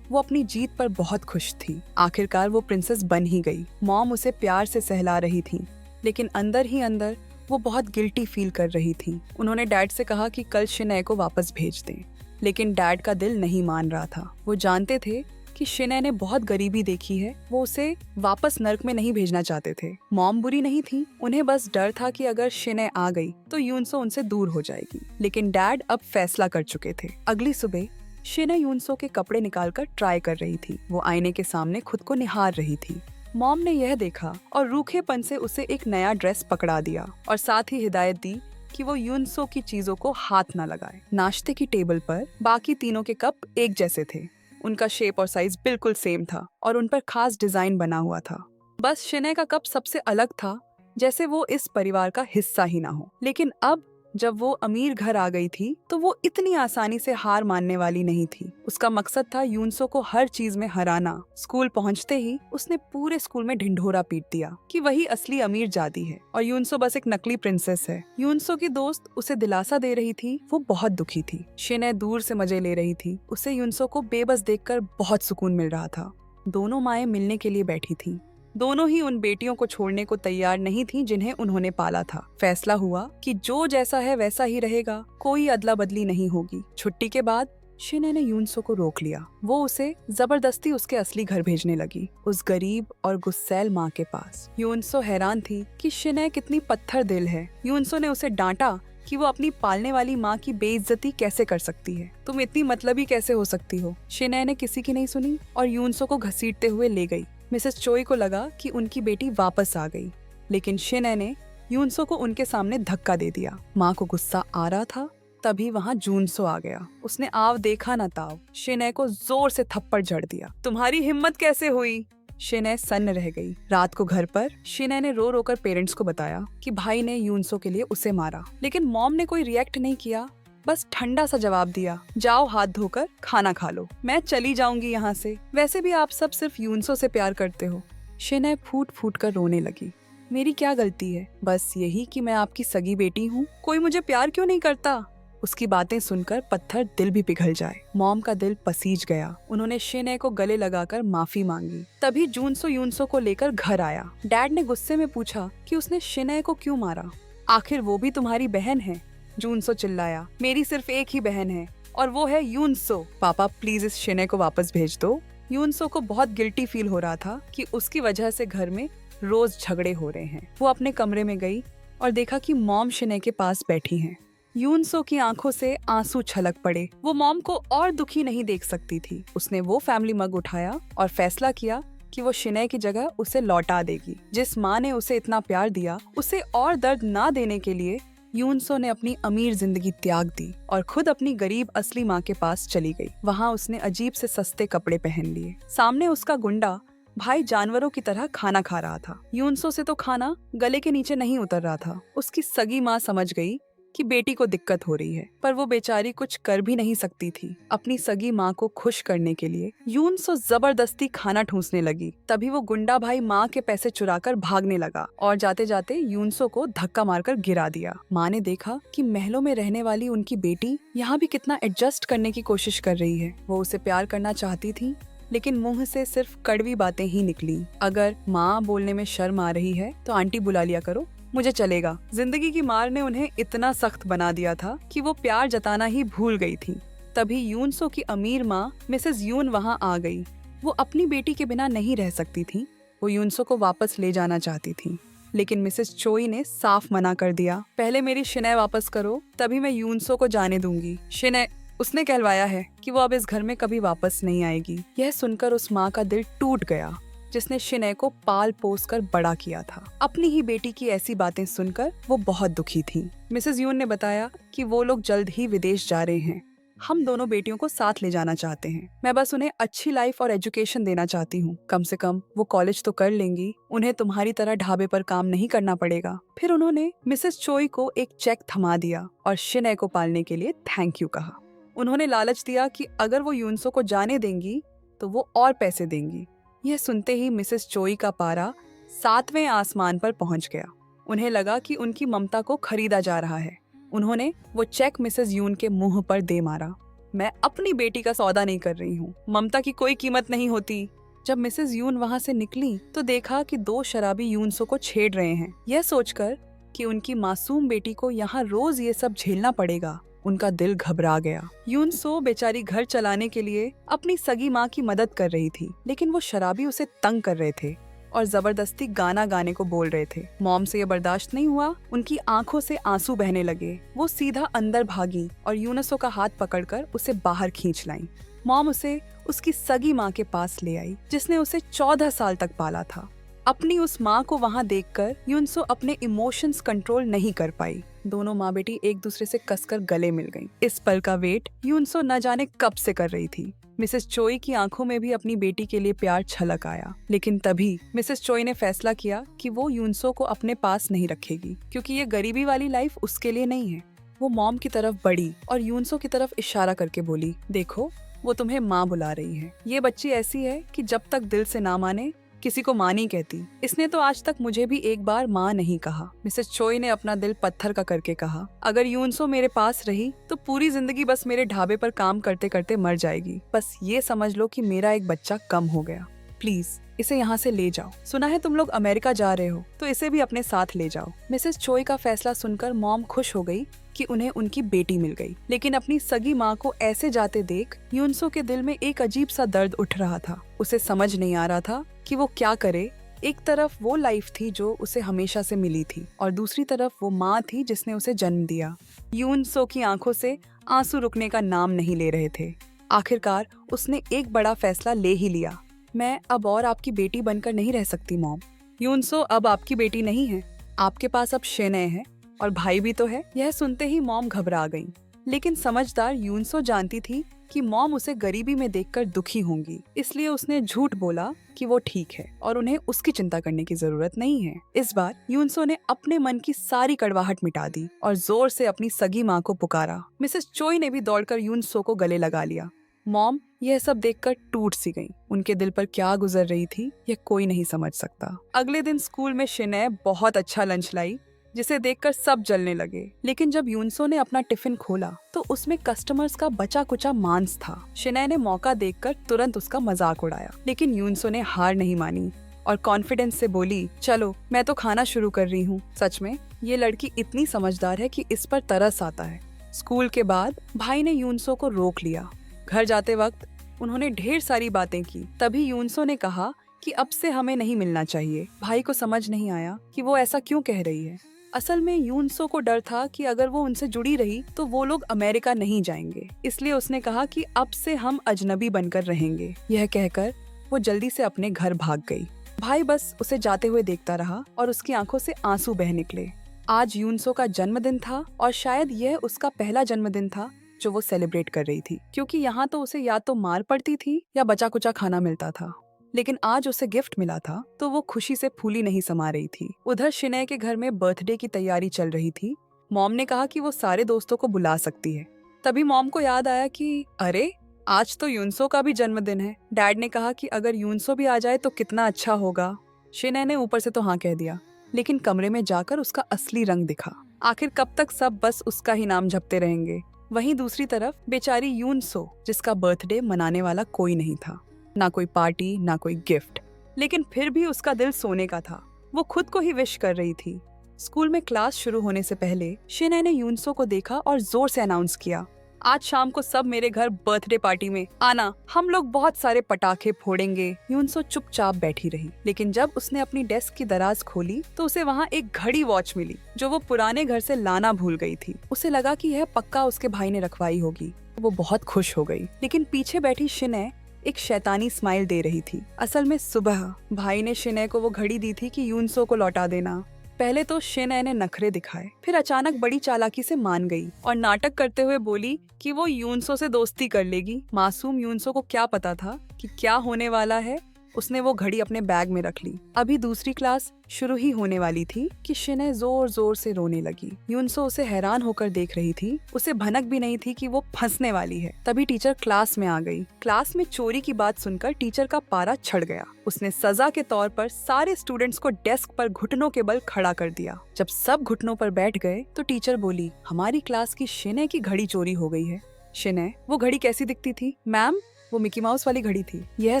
वो अपनी जीत पर बहुत खुश थी। आखिरकार वो प्रिंसेस बन ही गई। मॉम उसे प्यार से सहला रही थी, लेकिन अंदर ही अंदर वो बहुत गिल्टी फील कर रही थी। उन्होंने डैड से कहा कि कल शिनए को वापस भेज दें, लेकिन डैड का दिल नहीं मान रहा था। वो जानते थे कि शिनए ने बहुत गरीबी देखी है। वो उसे वापस नर्क में नहीं भेजना चाहते थे। मॉम बुरी नहीं थी, उन्हें बस डर था कि अगर शिनए आ गई तो यूनसो उनसे दूर हो जाएगी। लेकिन डैड अब फैसला कर चुके थे। अगली सुबह शिनए यूनसो के कपड़े निकालकर ट्राई कर रही थी। वो आईने के सामने खुद को निहार रही थी। मॉम ने यह देखा और रूखेपन से उसे एक नया ड्रेस पकड़ा दिया और साथ ही हिदायत दी कि वो यूनसो की चीजों को हाथ ना लगाए। नाश्ते की टेबल पर बाकी तीनों के कप एक जैसे थे। उनका शेप और साइज बिल्कुल सेम था और उन पर खास डिजाइन बना हुआ था। बस शिने का कप सबसे अलग था, जैसे वो इस परिवार का हिस्सा ही ना हो। लेकिन अब जब वो अमीर घर आ गई थी तो वो इतनी आसानी से हार मानने वाली नहीं थी। उसका मकसद था यूनसो को हर चीज में हराना। स्कूल पहुंचते ही उसने पूरे स्कूल में ढिंढोरा पीट दिया कि वही असली अमीर जादी है और यूनसो बस एक नकली प्रिंसेस है। यूनसो की दोस्त उसे दिलासा दे रही थी, वो बहुत दुखी थी। शिने दूर से मजे ले रही थी। उसे यूनसो को बेबस देखकर बहुत सुकून मिल रहा था। दोनों माएं मिलने के लिए बैठी थी। दोनों ही उन बेटियों को छोड़ने को तैयार नहीं थी जिन्हें उन्होंने पाला था। फैसला हुआ कि जो जैसा है वैसा ही रहेगा, कोई अदला बदली नहीं होगी। छुट्टी के बाद शिने ने यूनसो को रोक लिया। वो उसे जबरदस्ती उसके असली घर भेजने लगी, उस गरीब और गुस्सैल माँ के पास। यूनसो हैरान थी कि शिने कितनी पत्थर दिल है। यूनसो ने उसे डांटा कि वो अपनी पालने वाली माँ की बेइज्जती कैसे कर सकती है। तुम इतनी मतलबी कैसे हो सकती हो। शिने ने किसी की नहीं सुनी और यूनसो को घसीटते हुए ले गई। मिसेस चोई को लगा कि उनकी बेटी वापस आ गई, लेकिन शिने ने यूनसो को उनके सामने धक्का दे दिया। माँ को गुस्सा आ रहा था, तभी वहाँ जूनसो आ गया। उसने आव देखा न ताव शिने को जोर से थप्पड़ जड़ दिया। तुम्हारी हिम्मत कैसे हुई। शिने सन्न रह गई। रात को घर पर शिने ने रो रो कर पेरेंट्स को बताया कि भाई ने यूनसो के लिए उसे मारा, लेकिन मॉम ने कोई रिएक्ट नहीं किया, बस ठंडा सा जवाब दिया, जाओ हाथ धोकर खाना खा लो, मैं चली जाऊंगी यहाँ से। वैसे भी आप सब सिर्फ यूनसो से प्यार करते हो। शिने फूट फूट कर रोने लगी। मेरी क्या गलती है, बस यही कि मैं आपकी सगी बेटी हूँ, कोई मुझे प्यार क्यों नहीं करता। उसकी बातें सुनकर पत्थर दिल भी पिघल जाए। मॉम का दिल पसीज गया। उन्होंने शिने को गले लगाकर माफी मांगी। तभी जूनसो यूनसो को लेकर घर आया। डैड ने गुस्से में पूछा कि उसने शिने को क्यों मारा। आखिर वो भी तुम्हारी बहन है। जूनसो चिल्लाया, मेरी सिर्फ एक ही बहन है और वो है यूनसो। पापा प्लीज इस शिने को वापस भेज दो। यूनसो को बहुत गिल्टी फील हो रहा था कि उसकी वजह से घर में रोज झगड़े हो रहे हैं। वो अपने कमरे में गई और देखा कि मॉम शिने के पास बैठी हैं। यूनसो की आंखों से आंसू छलक पड़े। वो मॉम को और दुखी नहीं देख सकती थी। उसने वो फैमिली मग उठाया और फैसला किया कि वो शिने की जगह उसे लौटा देगी। जिस माँ ने उसे इतना प्यार दिया, उसे और दर्द ना देने के लिए यूनसो ने अपनी अमीर जिंदगी त्याग दी और खुद अपनी गरीब असली माँ के पास चली गई। वहाँ उसने अजीब से सस्ते कपड़े पहन लिए। सामने उसका गुंडा भाई जानवरों की तरह खाना खा रहा था। यूनसो से तो खाना गले के नीचे नहीं उतर रहा था। उसकी सगी माँ समझ गई कि बेटी को दिक्कत हो रही है, पर वो बेचारी कुछ कर भी नहीं सकती थी। अपनी सगी माँ को खुश करने के लिए यूनसो जबरदस्ती खाना ठूंसने लगी। तभी वो गुंडा भाई माँ के पैसे चुराकर भागने लगा और जाते जाते यूनसो को धक्का मारकर गिरा दिया। माँ ने देखा कि महलों में रहने वाली उनकी बेटी यहाँ भी कितना एडजस्ट करने की कोशिश कर रही है। वो उसे प्यार करना चाहती थी, लेकिन मुंह से सिर्फ कड़वी बातें ही निकली। अगर माँ बोलने में शर्म आ रही है तो आंटी बुला लिया करो, मुझे चलेगा। जिंदगी की मार ने उन्हें इतना सख्त बना दिया था कि वो प्यार जताना ही भूल गई थी। तभी यूनसो की अमीर माँ मिसेस यून वहाँ आ गई। वो अपनी बेटी के बिना नहीं रह सकती थी। वो यूनसो को वापस ले जाना चाहती थी, लेकिन मिसेस चोई ने साफ मना कर दिया। पहले मेरी शिने वापस करो, तभी मैं यूनसो को जाने दूंगी। शिने उसने कहलवाया है कि वो अब इस घर में कभी वापस नहीं आएगी। यह सुनकर उस माँ का दिल टूट गया जिसने शिने को पाल पोस कर बड़ा किया था। अपनी ही बेटी की ऐसी बातें सुनकर वो बहुत दुखी थी। मिसेस यून ने बताया कि वो लोग जल्द ही विदेश जा रहे हैं। हम दोनों बेटियों को साथ ले जाना चाहते हैं। मैं बस उन्हें अच्छी लाइफ और एजुकेशन देना चाहती हूँ। कम से कम वो कॉलेज तो कर लेंगी, उन्हें तुम्हारी तरह ढाबे पर काम नहीं करना पड़ेगा। फिर उन्होंने मिसेस चोई को एक चेक थमा दिया और शिने को पालने के लिए थैंक यू कहा। उन्होंने लालच दिया कि अगर वो यूनसो को जाने देंगी तो वो और पैसे देंगी। यह सुनते ही मिसेस चोई का पारा 7वें आसमान पर पहुंच गया। उन्हें लगा कि उनकी ममता को खरीदा जा रहा है। उन्होंने वो चेक मिसेस यून के मुंह पर दे मारा। मैं अपनी बेटी का सौदा नहीं कर रही हूँ, ममता की कोई कीमत नहीं होती। जब मिसेस यून वहाँ से निकली तो देखा कि 2 शराबी यूनसो को छेड़ रहे हैं। यह सोचकर कि उनकी मासूम बेटी को यहाँ रोज ये सब झेलना पड़ेगा, उनका दिल घबरा गया। यूनसो बेचारी घर चलाने के लिए अपनी सगी माँ की मदद कर रही थी, लेकिन वो शराबी उसे तंग कर रहे थे और जबरदस्ती गाना गाने को बोल रहे थे। मॉम से ये बर्दाश्त नहीं हुआ। उनकी आंखों से आंसू बहने लगे। वो सीधा अंदर भागी और यूनसो का हाथ पकड़कर उसे बाहर खींच लाई। मॉम उसे उसकी सगी माँ के पास ले आई, जिसने उसे 14 साल तक पाला था। अपनी उस माँ को वहाँ देखकर यूनसो अपने इमोशंस कंट्रोल नहीं कर पाई। दोनों माँ बेटी एक दूसरे से कसकर गले मिल गईं। इस पल का वेट यूनसो न जाने कब से कर रही थी। मिसेस चोई की आंखों में भी अपनी बेटी के लिए प्यार छलक आया, लेकिन तभी मिसेस चोई ने फैसला किया कि वो यूनसो को अपने पास नहीं रखेगी, क्योंकि ये गरीबी वाली लाइफ उसके लिए नहीं है। वो मॉम की तरफ बढ़ी और यूनसो की तरफ इशारा करके बोली, देखो वो तुम्हें माँ बुला रही है। ये बच्ची ऐसी है कि जब तक दिल से ना माने किसी को माँ नहीं कहती। इसने तो आज तक मुझे भी एक बार माँ नहीं कहा। मिसेस चोई ने अपना दिल पत्थर का करके कहा, अगर यूनसो मेरे पास रही तो पूरी जिंदगी बस मेरे ढाबे पर काम करते करते मर जाएगी। बस ये समझ लो कि मेरा एक बच्चा कम हो गया। प्लीज इसे यहाँ से ले जाओ। सुना है तुम लोग अमेरिका जा रहे हो, तो इसे भी अपने साथ ले जाओ। मिसेस चोई का फैसला सुनकर मॉम खुश हो गई कि उन्हें उनकी बेटी मिल गई, लेकिन अपनी सगी माँ को ऐसे जाते देख यूनसो के दिल में एक अजीब सा दर्द उठ रहा था। उसे समझ नहीं आ रहा था कि वो क्या करे। एक तरफ वो लाइफ थी जो उसे हमेशा से मिली थी, और दूसरी तरफ वो माँ थी जिसने उसे जन्म दिया। यूनसो की आंखों से आंसू रुकने का नाम नहीं ले रहे थे। आखिरकार उसने एक बड़ा फैसला ले ही लिया। मैं अब और आपकी बेटी बनकर नहीं रह सकती मॉम। यूनसो अब आपकी बेटी नहीं है, आपके पास अब शेनए है और भाई भी तो है। यह सुनते ही मॉम घबरा गई, लेकिन समझदार यूनसो जानती थी कि मॉम उसे गरीबी में देखकर दुखी होंगी, इसलिए उसने झूठ बोला कि वो ठीक है और उन्हें उसकी चिंता करने की जरूरत नहीं है। इस बार यूनसो ने अपने मन की सारी कड़वाहट मिटा दी और जोर से अपनी सगी माँ को पुकारा। मिसेस चोई ने भी दौड़कर यूनसो को गले लगा लिया। मॉम यह सब देखकर टूट सी गई। उनके दिल पर क्या गुजर रही थी यह कोई नहीं समझ सकता। अगले दिन स्कूल में शेनए बहुत अच्छा लंच लाई, जिसे देखकर सब जलने लगे। लेकिन जब यूनसो ने अपना टिफिन खोला तो उसमें कस्टमर्स का बचा कुचा मांस था। शेनए ने मौका देखकर तुरंत उसका मजाक उड़ाया, लेकिन यूनसो ने हार नहीं मानी और कॉन्फिडेंस से बोली, चलो मैं तो खाना शुरू कर रही हूँ। सच में ये लड़की इतनी समझदार है कि इस पर तरस आता है। स्कूल के बाद भाई ने यूनसो को रोक लिया। घर जाते वक्त उन्होंने ढेर सारी बातें की। तभी यूनसो ने कहा कि अब से हमें नहीं मिलना चाहिए। भाई को समझ नहीं आया कि वो ऐसा क्यों कह रही है। असल में यूनसो को डर था कि अगर वो उनसे जुड़ी रही तो वो लोग अमेरिका नहीं जाएंगे, इसलिए उसने कहा कि अब से हम अजनबी बनकर रहेंगे। यह कहकर वो जल्दी से अपने घर भाग गई। भाई बस उसे जाते हुए देखता रहा और उसकी आंखों से आंसू बह निकले। आज यूनसो का जन्मदिन था और शायद यह उसका पहला जन्मदिन था जो वो सेलिब्रेट कर रही थी, क्योंकि यहाँ तो उसे या तो मार पड़ती थी या बचा कुचा खाना मिलता था। लेकिन आज उसे गिफ्ट मिला था तो वो खुशी से फूली नहीं समा रही थी। उधर शेनए के घर में बर्थडे की तैयारी चल रही थी। मॉम ने कहा कि वो सारे दोस्तों को बुला सकती है। तभी मॉम को याद आया कि अरे आज तो यूनसो का भी जन्मदिन है। डैड ने कहा कि अगर यूनसो भी आ जाए तो कितना अच्छा होगा। शेनए ने ऊपर से तो हाँ कह दिया, लेकिन कमरे में जाकर उसका असली रंग दिखा। आखिर कब तक सब बस उसका ही नाम जपते रहेंगे। वहीं दूसरी तरफ बेचारी यूनसो, जिसका बर्थडे मनाने वाला कोई नहीं था, ना कोई पार्टी ना कोई गिफ्ट, लेकिन फिर भी उसका दिल सोने का था। वो खुद को ही विश कर रही थी। स्कूल में क्लास शुरू होने से पहले शेनए ने यूनसो को देखा और जोर से अनाउंस किया, आज शाम को सब मेरे घर बर्थडे पार्टी में आना, हम लोग बहुत सारे पटाखे फोड़ेंगे। यूनसो चुपचाप बैठी रही, लेकिन जब उसने अपनी डेस्क की दराज खोली तो उसे वहाँ एक घड़ी वॉच मिली जो वो पुराने घर से लाना भूल गई थी। उसे लगा कि यह पक्का उसके भाई ने रखवाई होगी। वो बहुत खुश हो गई, लेकिन पीछे बैठी शेनए एक शैतानी स्माइल दे रही थी। असल में सुबह भाई ने शेनए को वो घड़ी दी थी कि यूनसो को लौटा देना। पहले तो शेनए ने नखरे दिखाए, फिर अचानक बड़ी चालाकी से मान गई और नाटक करते हुए बोली कि वो यूनसो से दोस्ती कर लेगी। मासूम यूनसो को क्या पता था कि क्या होने वाला है। उसने वो घड़ी अपने बैग में रख ली। अभी दूसरी क्लास शुरू ही होने वाली थी कि शेनए जोर जोर से रोने लगी। यूनसो उसे हैरान होकर देख रही थी। उसे भनक भी नहीं थी कि वो फंसने वाली है। तभी टीचर क्लास में आ गई। क्लास में चोरी की बात सुनकर टीचर का पारा चढ़ गया। उसने सजा के तौर पर सारे स्टूडेंट्स को डेस्क पर घुटनों के बल खड़ा कर दिया। जब सब घुटनों पर बैठ गए तो टीचर बोली, हमारी क्लास की शेनए की घड़ी चोरी हो गई है। शेनए, वो घड़ी कैसी दिखती थी? मैम, वो मिकी माउस वाली घड़ी थी। यह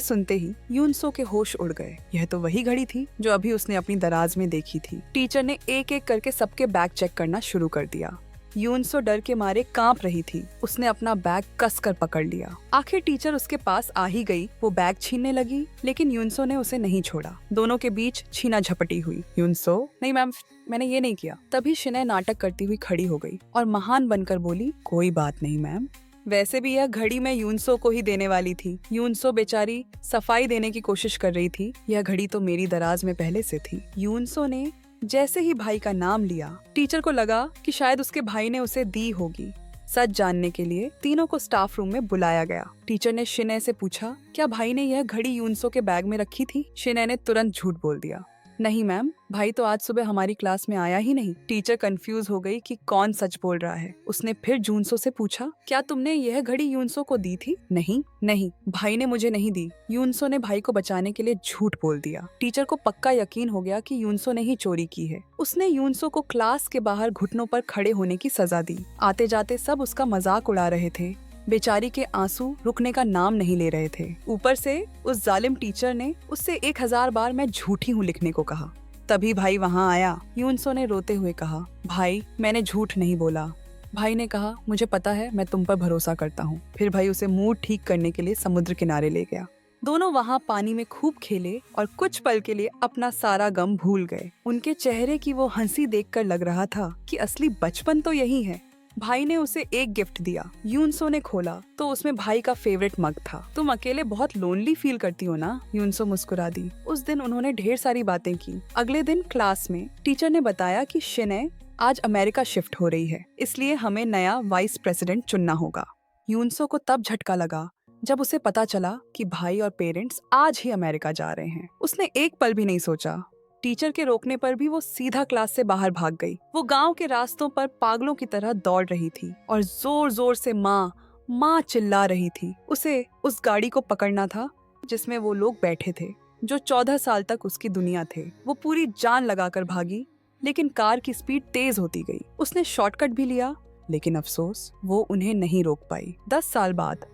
सुनते ही यूनसो के होश उड़ गए। यह तो वही घड़ी थी जो अभी उसने अपनी दराज में देखी थी। टीचर ने एक एक करके सबके बैग चेक करना शुरू कर दिया। यूनसो डर के मारे कांप रही थी। उसने अपना बैग कसकर पकड़ लिया। आखिर टीचर उसके पास आ ही गई। वो बैग छीनने लगी, लेकिन यूनसो ने उसे नहीं छोड़ा। दोनों के बीच छीना झपटी हुई। यूनसो, नहीं मैम, मैंने ये नहीं किया। तभी शेनए नाटक करती हुई खड़ी हो गई और महान बनकर बोली, कोई बात नहीं मैम, वैसे भी यह घड़ी मैं यूनसो को ही देने वाली थी। यूनसो बेचारी सफाई देने की कोशिश कर रही थी। यह घड़ी तो मेरी दराज में पहले से थी। यूनसो ने जैसे ही भाई का नाम लिया, टीचर को लगा कि शायद उसके भाई ने उसे दी होगी। सच जानने के लिए तीनों को स्टाफ रूम में बुलाया गया। टीचर ने शिनय से पूछा, क्या भाई ने यह घड़ी यूनसो के बैग में रखी थी? शिनय ने तुरंत झूठ बोल दिया, नहीं मैम, भाई तो आज सुबह हमारी क्लास में आया ही नहीं। टीचर कंफ्यूज हो गई कि कौन सच बोल रहा है। उसने फिर जूनसो से पूछा, क्या तुमने यह घड़ी यूनसो को दी थी? नहीं नहीं, भाई ने मुझे नहीं दी। यूनसो ने भाई को बचाने के लिए झूठ बोल दिया। टीचर को पक्का यकीन हो गया कि यूनसो ने ही चोरी की है। उसने यूनसो को क्लास के बाहर घुटनों पर खड़े होने की सजा दी। आते जाते सब उसका मजाक उड़ा रहे थे। बेचारी के आंसू रुकने का नाम नहीं ले रहे थे। ऊपर से उस जालिम टीचर ने उससे 1000 बार मैं झूठी हूँ लिखने को कहा। तभी भाई वहाँ आया। यूनसो ने रोते हुए कहा, भाई मैंने झूठ नहीं बोला। भाई ने कहा, मुझे पता है, मैं तुम पर भरोसा करता हूँ। फिर भाई उसे मूड ठीक करने के लिए समुद्र किनारे ले गया। दोनों वहाँ पानी में खूब खेले और कुछ पल के लिए अपना सारा गम भूल गए। उनके चेहरे की वो हंसी देखकर लग रहा था कि असली बचपन तो यही है। भाई ने उसे एक गिफ्ट दिया। यूनसो ने खोला तो उसमें भाई का फेवरेट मग था। तुम अकेले बहुत लोनली फील करती हो ना? यूनसो मुस्कुरा दी। उस दिन उन्होंने ढेर सारी बातें की। अगले दिन क्लास में टीचर ने बताया कि शिनय आज अमेरिका शिफ्ट हो रही है, इसलिए हमें नया वाइस प्रेसिडेंट चुनना होगा। यूनसो को तब झटका लगा जब उसे पता चला कि भाई और पेरेंट्स आज ही अमेरिका जा रहे हैं। उसने एक पल भी नहीं सोचा। टीचर के रोकने पर भी वो सीधा क्लास से बाहर भाग गई। वो गांव के रास्तों पर पागलों की तरह दौड़ रही थी और जोर जोर से माँ माँ चिल्ला रही थी। उसे उस गाड़ी को पकड़ना था जिसमें वो लोग बैठे थे, जो 14 साल तक उसकी दुनिया थे। वो पूरी जान लगाकर भागी, लेकिन कार की स्पीड तेज होती गई। उसने शॉर्टकट भी लिया, लेकिन अफसोस वो उन्हें नहीं रोक पाई। 10 साल बाद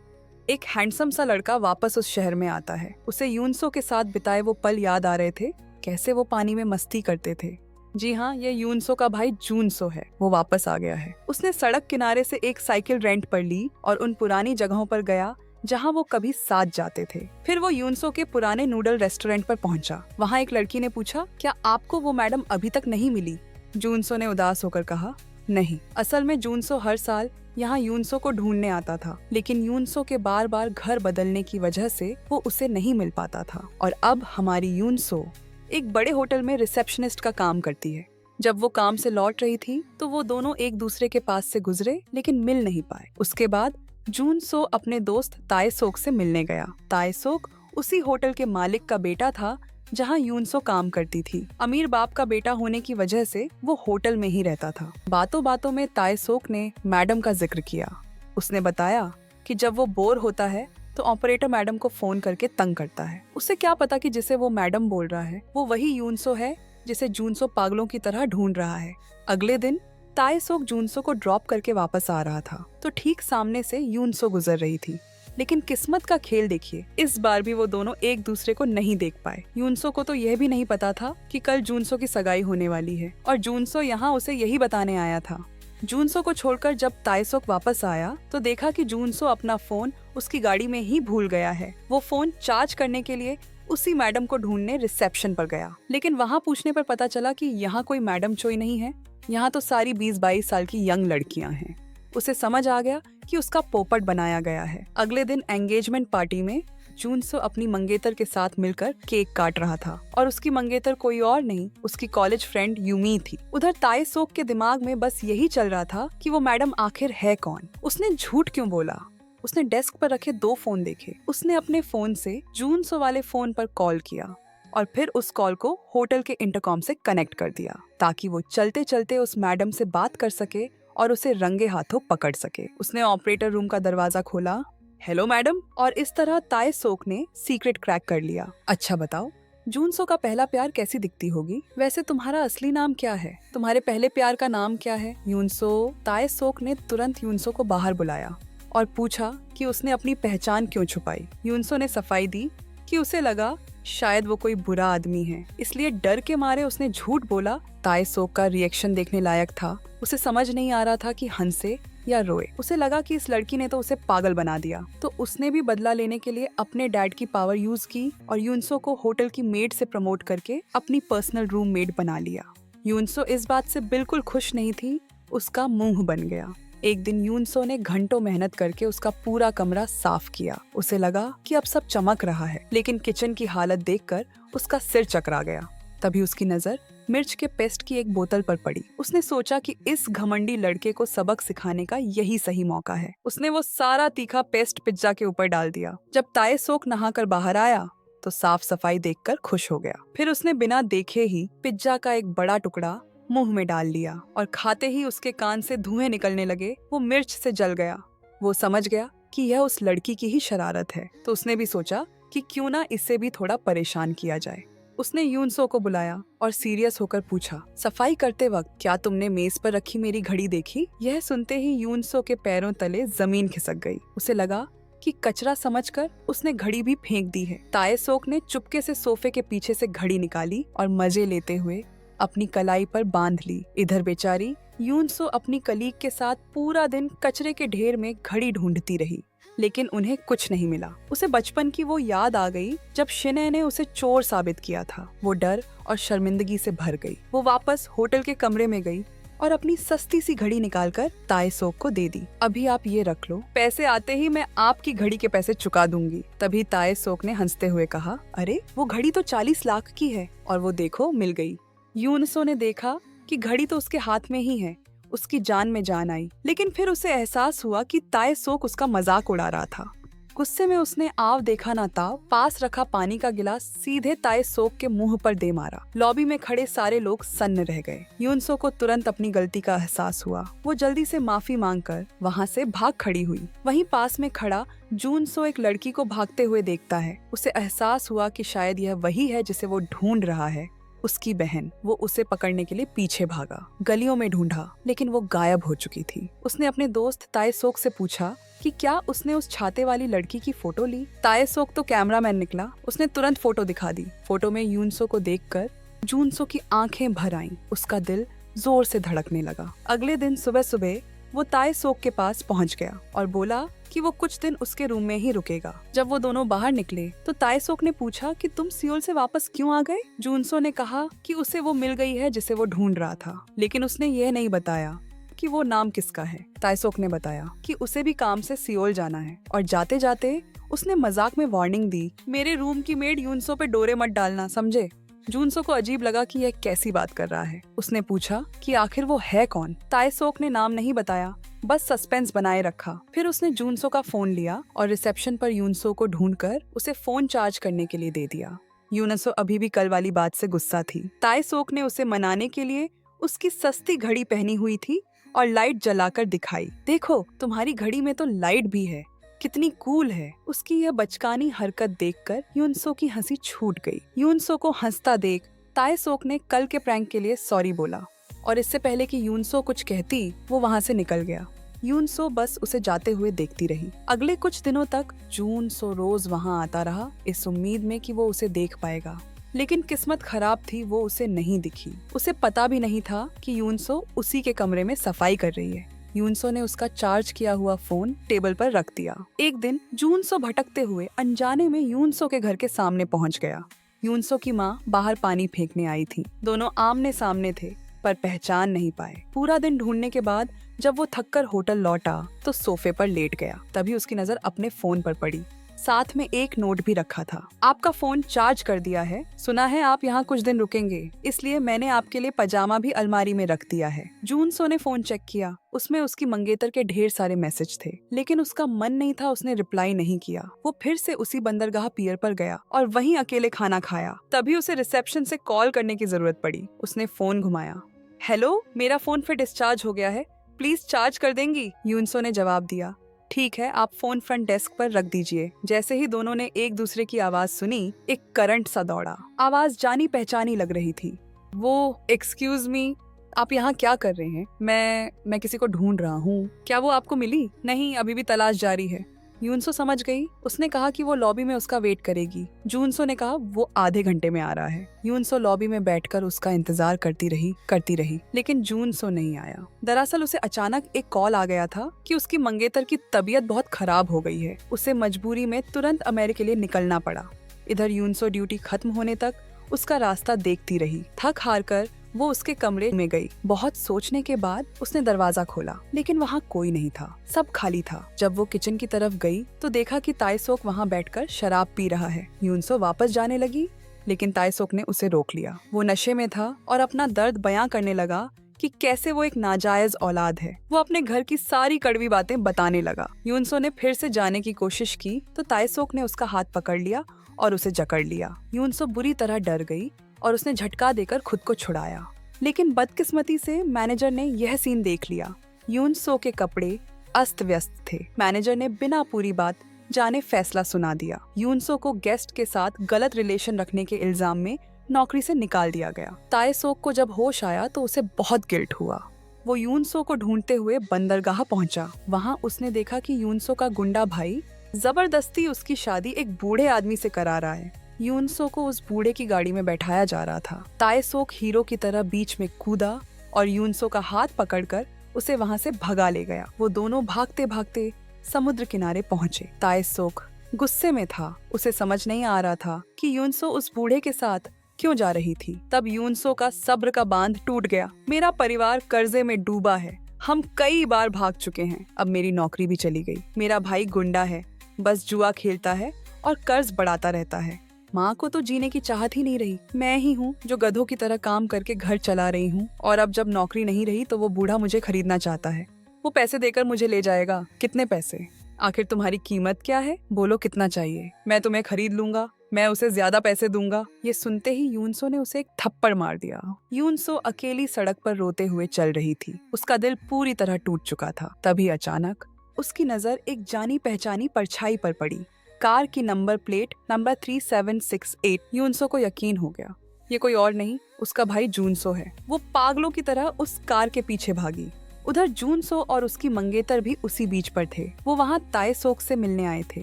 एक हैंडसम सा लड़का वापस उस शहर में आता है। उसे यूनसो के साथ बिताए वो पल याद आ रहे थे, कैसे वो पानी में मस्ती करते थे। जी हाँ, ये यूनसो का भाई जूनसो है। वो वापस आ गया है। उसने सड़क किनारे से एक साइकिल रेंट पर ली और उन पुरानी जगहों पर गया जहाँ वो कभी साथ जाते थे। फिर वो यूनसो के पुराने नूडल रेस्टोरेंट पर पहुंचा। वहाँ एक लड़की ने पूछा, क्या आपको वो मैडम अभी तक नहीं मिली? जूनसो ने उदास होकर कहा, नहीं। असल में जूनसो हर साल यहाँ यूनसो को ढूंढने आता था, लेकिन यूनसो के बार बार घर बदलने की वजह से वो उसे नहीं मिल पाता था। और अब हमारी यूनसो एक बड़े होटल में रिसेप्शनिस्ट का काम करती है। जब वो काम से लौट रही थी तो वो दोनों एक दूसरे के पास से गुजरे, लेकिन मिल नहीं पाए। उसके बाद जूनसो अपने दोस्त ताएसोक से मिलने गया। ताएसोक उसी होटल के मालिक का बेटा था जहां यूनसो काम करती थी। अमीर बाप का बेटा होने की वजह से वो होटल में ही रहता था। बातों बातों में ताएसोक ने मैडम का जिक्र किया। उसने बताया कि जब वो बोर होता है तो ऑपरेटर मैडम को फोन करके तंग करता है। उसे क्या पता कि जिसे वो मैडम बोल रहा है वो वही यूनसो है जिसे जूनसो पागलों की तरह ढूंढ रहा है। अगले दिन ताएसोक जूनसो को ड्रॉप करके वापस आ रहा था तो ठीक सामने से यूनसो गुजर रही थी। लेकिन किस्मत का खेल देखिए, इस बार भी वो दोनों एक दूसरे को नहीं देख पाए। यूनसो को तो यह भी नहीं पता था कि कल जूनसो की सगाई होने वाली है और जूनसो यहाँ उसे यही बताने आया था। जूनसो को छोड़कर जब ताएसोक वापस आया तो देखा कि जूनसो अपना फोन उसकी गाड़ी में ही भूल गया है। वो फोन चार्ज करने के लिए उसी मैडम को ढूंढने रिसेप्शन पर गया, लेकिन वहाँ पूछने पर पता चला कि यहाँ कोई मैडम चोई नहीं है। यहाँ तो सारी 20-22 साल की यंग लड़कियाँ हैं। उसे समझ आ गया कि उसका पोपट बनाया गया है। अगले दिन एंगेजमेंट पार्टी में जूनसो अपनी मंगेतर के साथ मिलकर केक काट रहा था और उसकी मंगेतर कोई और नहीं, उसकी कॉलेज फ्रेंड यूमी थी। उधर ताएसोक के दिमाग में बस यही चल रहा था कि वो मैडम आखिर है कौन। उसने झूठ क्यों बोला? उसने डेस्क पर रखे 2 फोन देखे। उसने अपने फोन से जूनसो वाले फोन पर कॉल किया और फिर उस कॉल को होटल के इंटरकॉम से कनेक्ट कर दिया ताकि वो चलते चलते उस मैडम से बात कर सके और उसे रंगे हाथों पकड़ सके। उसने ऑपरेटर रूम का दरवाजा खोला, हेलो मैडम, और इस तरह ताएसोक ने सीक्रेट क्रैक कर लिया। अच्छा बताओ, जूनसो का पहला प्यार कैसी दिखती होगी? वैसे तुम्हारा असली नाम क्या है? तुम्हारे पहले प्यार का नाम क्या है? यूनसो। ताएसोक ने तुरंत यूनसो को बाहर बुलाया और पूछा कि उसने अपनी पहचान क्यों छुपाई। यूनसो ने सफाई दी कि उसे लगा शायद वो कोई बुरा आदमी है, इसलिए डर के मारे उसने झूठ बोला। ताएसोक का रिएक्शन देखने लायक था। उसे समझ नहीं आ रहा था कि हंसे या रोए। उसे लगा कि इस लड़की ने तो उसे पागल बना दिया, तो उसने भी बदला लेने के लिए अपने डैड की पावर यूज की और यूनसो को होटल की मेड से प्रमोट करके अपनी पर्सनल रूम मेड बना लिया। यूनसो इस बात से बिल्कुल खुश नहीं थी। उसका मुंह बन गया। एक दिन यूनसो ने घंटों मेहनत करके उसका पूरा कमरा साफ किया। उसे लगा कि अब सब चमक रहा है, लेकिन किचन की हालत देखकर उसका सिर चकरा गया। तभी उसकी नजर मिर्च के पेस्ट की एक बोतल पर पड़ी। उसने सोचा कि इस घमंडी लड़के को सबक सिखाने का यही सही मौका है। उसने वो सारा तीखा पेस्ट पिज्जा के ऊपर डाल दिया। जब ताए सोक नहाकर बाहर आया तो साफ सफाई देखकर खुश हो गया। फिर उसने बिना देखे ही पिज्जा का एक बड़ा टुकड़ा मुंह में डाल लिया और खाते ही उसके कान से धुएं निकलने लगे। वो मिर्च से जल गया। वो समझ गया कि यह उस लड़की की ही शरारत है, तो उसने भी सोचा कि क्यों ना इसे भी थोड़ा परेशान किया जाए। उसने यूनसो को बुलाया और सीरियस होकर पूछा, सफाई करते वक्त क्या तुमने मेज पर रखी मेरी घड़ी देखी? यह सुनते ही यूनसो के पैरों तले जमीन खिसक गई। उसे लगा कि कचरा समझकर उसने घड़ी भी फेंक दी है। ताए सोक ने चुपके से सोफे के पीछे से घड़ी निकाली और मजे लेते हुए अपनी कलाई पर बांध ली। इधर बेचारी यूनसो अपनी कलीग के साथ पूरा दिन कचरे के ढेर में घड़ी ढूंढती रही, लेकिन उन्हें कुछ नहीं मिला। उसे बचपन की वो याद आ गई जब शिने ने उसे चोर साबित किया था। वो डर और शर्मिंदगी से भर गई। वो वापस होटल के कमरे में गई और अपनी सस्ती सी घड़ी निकालकर ताए सोक को दे दी। अभी आप ये रख लो, पैसे आते ही मैं आपकी घड़ी के पैसे चुका दूंगी। तभी ताए सोक ने हंसते हुए कहा, अरे वो घड़ी तो 40 लाख की है और वो देखो मिल गई। यूनसो ने देखा कि घड़ी तो उसके हाथ में ही है। उसकी जान में जान आई, लेकिन फिर उसे एहसास हुआ कि ताए सोक उसका मजाक उड़ा रहा था। गुस्से में उसने आव देखा ना ताव पास रखा पानी का गिलास सीधे ताए सोक के मुंह पर दे मारा। लॉबी में खड़े सारे लोग सन्न रह गए। यूनसो को तुरंत अपनी गलती का एहसास हुआ। वो जल्दी से माफी मांगकर वहाँ से भाग खड़ी हुई। वहीं पास में खड़ा जूनसो एक लड़की को भागते हुए देखता है। उसे एहसास हुआ कि शायद यह वही है जिसे वो ढूंढ रहा है, उसकी बहन। वो उसे पकड़ने के लिए पीछे भागा। गलियों में ढूंढा, लेकिन वो गायब हो चुकी थी। उसने अपने दोस्त ताए सोक से पूछा कि क्या उसने उस छाते वाली लड़की की फोटो ली। ताए सोक तो कैमरामैन निकला। उसने तुरंत फोटो दिखा दी। फोटो में यूनसो को देखकर जूनसो की आंखें भर आईं। उसका दिल जोर से धड़कने लगा। अगले दिन सुबह सुबह वो ताए सोक के पास पहुंच गया और बोला कि वो कुछ दिन उसके रूम में ही रुकेगा। जब वो दोनों बाहर निकले तो ताए सोक ने पूछा कि तुम सियोल से वापस क्यों आ गए? जूनसो ने कहा कि उसे वो मिल गई है जिसे वो ढूंढ रहा था, लेकिन उसने यह नहीं बताया कि वो नाम किसका है। ताए सोक ने बताया कि उसे भी काम से सियोल जाना है और जाते जाते उसने मजाक में वार्निंग दी, मेरे रूम की मेड यूनसो पे डोरे मत डालना, समझे? जूनसो को अजीब लगा कि यह कैसी बात कर रहा है। उसने पूछा कि आखिर वो है कौन। ताए सोक ने नाम नहीं बताया, बस सस्पेंस बनाए रखा। फिर उसने जूनसो का फोन लिया और रिसेप्शन पर यूनसो को ढूंढकर उसे फोन चार्ज करने के लिए दे दिया। यूनसो अभी भी कल वाली बात से गुस्सा थी। ताए सोक ने उसे मनाने के लिए उसकी सस्ती घड़ी पहनी हुई थी और लाइट जलाकर दिखाई। देखो, तुम्हारी घड़ी में तो लाइट भी है, कितनी कूल है। उसकी यह बचकानी हरकत देखकर यूनसो की हंसी छूट गई। यूनसो को हंसता देख ताए सोक ने कल के प्रैंक के लिए सॉरी बोला और इससे पहले कि यूनसो कुछ कहती वो वहाँ से निकल गया। यूनसो बस उसे जाते हुए देखती रही। अगले कुछ दिनों तक जूनसो रोज वहाँ आता रहा, इस उम्मीद में कि वो उसे देख पाएगा, लेकिन किस्मत खराब थी, वो उसे नहीं दिखी। उसे पता भी नहीं था कि यूनसो उसी के कमरे में सफाई कर रही है। यूनसो ने उसका चार्ज किया हुआ फोन टेबल पर रख दिया। एक दिन जूनसो भटकते हुए अनजाने में यूनसो के घर के सामने पहुंच गया। यूनसो की माँ बाहर पानी फेंकने आई थी। दोनों आमने सामने थे पर पहचान नहीं पाए। पूरा दिन ढूंढने के बाद जब वो थककर होटल लौटा तो सोफे पर लेट गया। तभी उसकी नजर अपने फोन पर पड़ी। साथ में एक नोट भी रखा था, आपका फोन चार्ज कर दिया है, सुना है आप यहाँ कुछ दिन रुकेंगे, इसलिए मैंने आपके लिए पजामा भी अलमारी में रख दिया है। जूनसो ने फोन चेक किया, उसमें उसकी मंगेतर के ढेर सारे मैसेज थे, लेकिन उसका मन नहीं था, उसने रिप्लाई नहीं किया। वो फिर से उसी बंदरगाह पियर पर गया और वहीं अकेले खाना खाया। तभी उसे रिसेप्शन से कॉल करने की जरूरत पड़ी। उसने फोन घुमाया। हेलो, मेरा फोन फिर डिस्चार्ज हो गया है, प्लीज चार्ज कर देंगी? यूनसो ने जवाब दिया, ठीक है, आप फोन फ्रंट डेस्क पर रख दीजिए। जैसे ही दोनों ने एक दूसरे की आवाज सुनी, एक करंट सा दौड़ा। आवाज जानी पहचानी लग रही थी। वो, एक्सक्यूज मी, आप यहाँ क्या कर रहे हैं? मैं किसी को ढूंढ रहा हूँ। क्या वो आपको मिली? नहीं, अभी भी तलाश जारी है। यूनसो समझ गई। उसने कहा कि वो लॉबी में उसका वेट करेगी। जूनसो ने कहा वो आधे घंटे में आ रहा है। यूनसो लॉबी में बैठकर उसका इंतजार करती रही, लेकिन जूनसो नहीं आया। दरअसल उसे अचानक एक कॉल आ गया था कि उसकी मंगेतर की तबीयत बहुत खराब हो गई है। उसे मजबूरी में तुरंत अमेरिका के लिए निकलना पड़ा। इधर यूनसो ड्यूटी खत्म होने तक उसका रास्ता देखती रही। थक हार कर वो उसके कमरे में गई। बहुत सोचने के बाद उसने दरवाजा खोला, लेकिन वहाँ कोई नहीं था, सब खाली था। जब वो किचन की तरफ गई तो देखा कि ताइसोक वहाँ बैठकर शराब पी रहा है। यूनसो वापस जाने लगी, लेकिन ताइसोक ने उसे रोक लिया। वो नशे में था और अपना दर्द बयां करने लगा कि कैसे वो एक नाजायज औलाद है। वो अपने घर की सारी कड़वी बातें बताने लगा। यूनसो ने फिर से जाने की कोशिश की तो ताइसोक ने उसका हाथ पकड़ लिया और उसे जकड़ लिया। यूनसो बुरी तरह डर गई और उसने झटका देकर खुद को छुड़ाया, लेकिन बदकिस्मती से मैनेजर ने यह सीन देख लिया। यूनसो के कपड़े अस्त व्यस्त थे। मैनेजर ने बिना पूरी बात जाने फैसला सुना दिया। यूनसो को गेस्ट के साथ गलत रिलेशन रखने के इल्जाम में नौकरी से निकाल दिया गया। ताइसोक को जब होश आया तो उसे बहुत गिल्ट हुआ। वो यूनसो को ढूंढते हुए बंदरगाह पहुंचा। वहां उसने देखा कि यूनसो का गुंडा भाई जबरदस्ती उसकी शादी एक बूढ़े आदमी से करा रहा है। यूनसो को उस बूढ़े की गाड़ी में बैठाया जा रहा था। ताइसोक हीरो की तरह बीच में कूदा और यूनसो का हाथ पकड़कर उसे वहां से भगा ले गया। वो दोनों भागते भागते समुद्र किनारे पहुंचे। ताइसोक गुस्से में था। उसे समझ नहीं आ रहा था कि यूनसो उस बूढ़े के साथ क्यों जा रही थी। तब यूनसो का सब्र का बांध टूट गया। मेरा परिवार कर्जे में डूबा है। हम कई बार भाग चुके हैं। अब मेरी नौकरी भी चली गई। मेरा भाई गुंडा है, बस जुआ खेलता है और कर्ज बढ़ाता रहता है। माँ को तो जीने की चाहत ही नहीं रही। मैं ही हूँ जो गधों की तरह काम करके घर चला रही हूँ, और अब जब नौकरी नहीं रही तो वो बूढ़ा मुझे खरीदना चाहता है। वो पैसे देकर मुझे ले जाएगा। कितने पैसे? आखिर तुम्हारी कीमत क्या है? बोलो कितना चाहिए? मैं तुम्हें खरीद लूंगा। मैं उसे ज्यादा पैसे दूंगा। ये सुनते ही यूनसो ने उसे एक थप्पड़ मार दिया। यूनसो अकेली सड़क पर रोते हुए चल रही थी। उसका दिल पूरी तरह टूट चुका था। तभी अचानक उसकी नजर एक जानी पहचानी परछाई पर पड़ी। कार की नंबर प्लेट नंबर 3768। यूनसो को यकीन हो गया, ये कोई और नहीं, उसका भाई जूनसो है। वो पागलों की तरह उस कार के पीछे भागी। उधर जूनसो और उसकी मंगेतर भी उसी बीच पर थे। वो वहाँ ताइसोक से मिलने आए थे।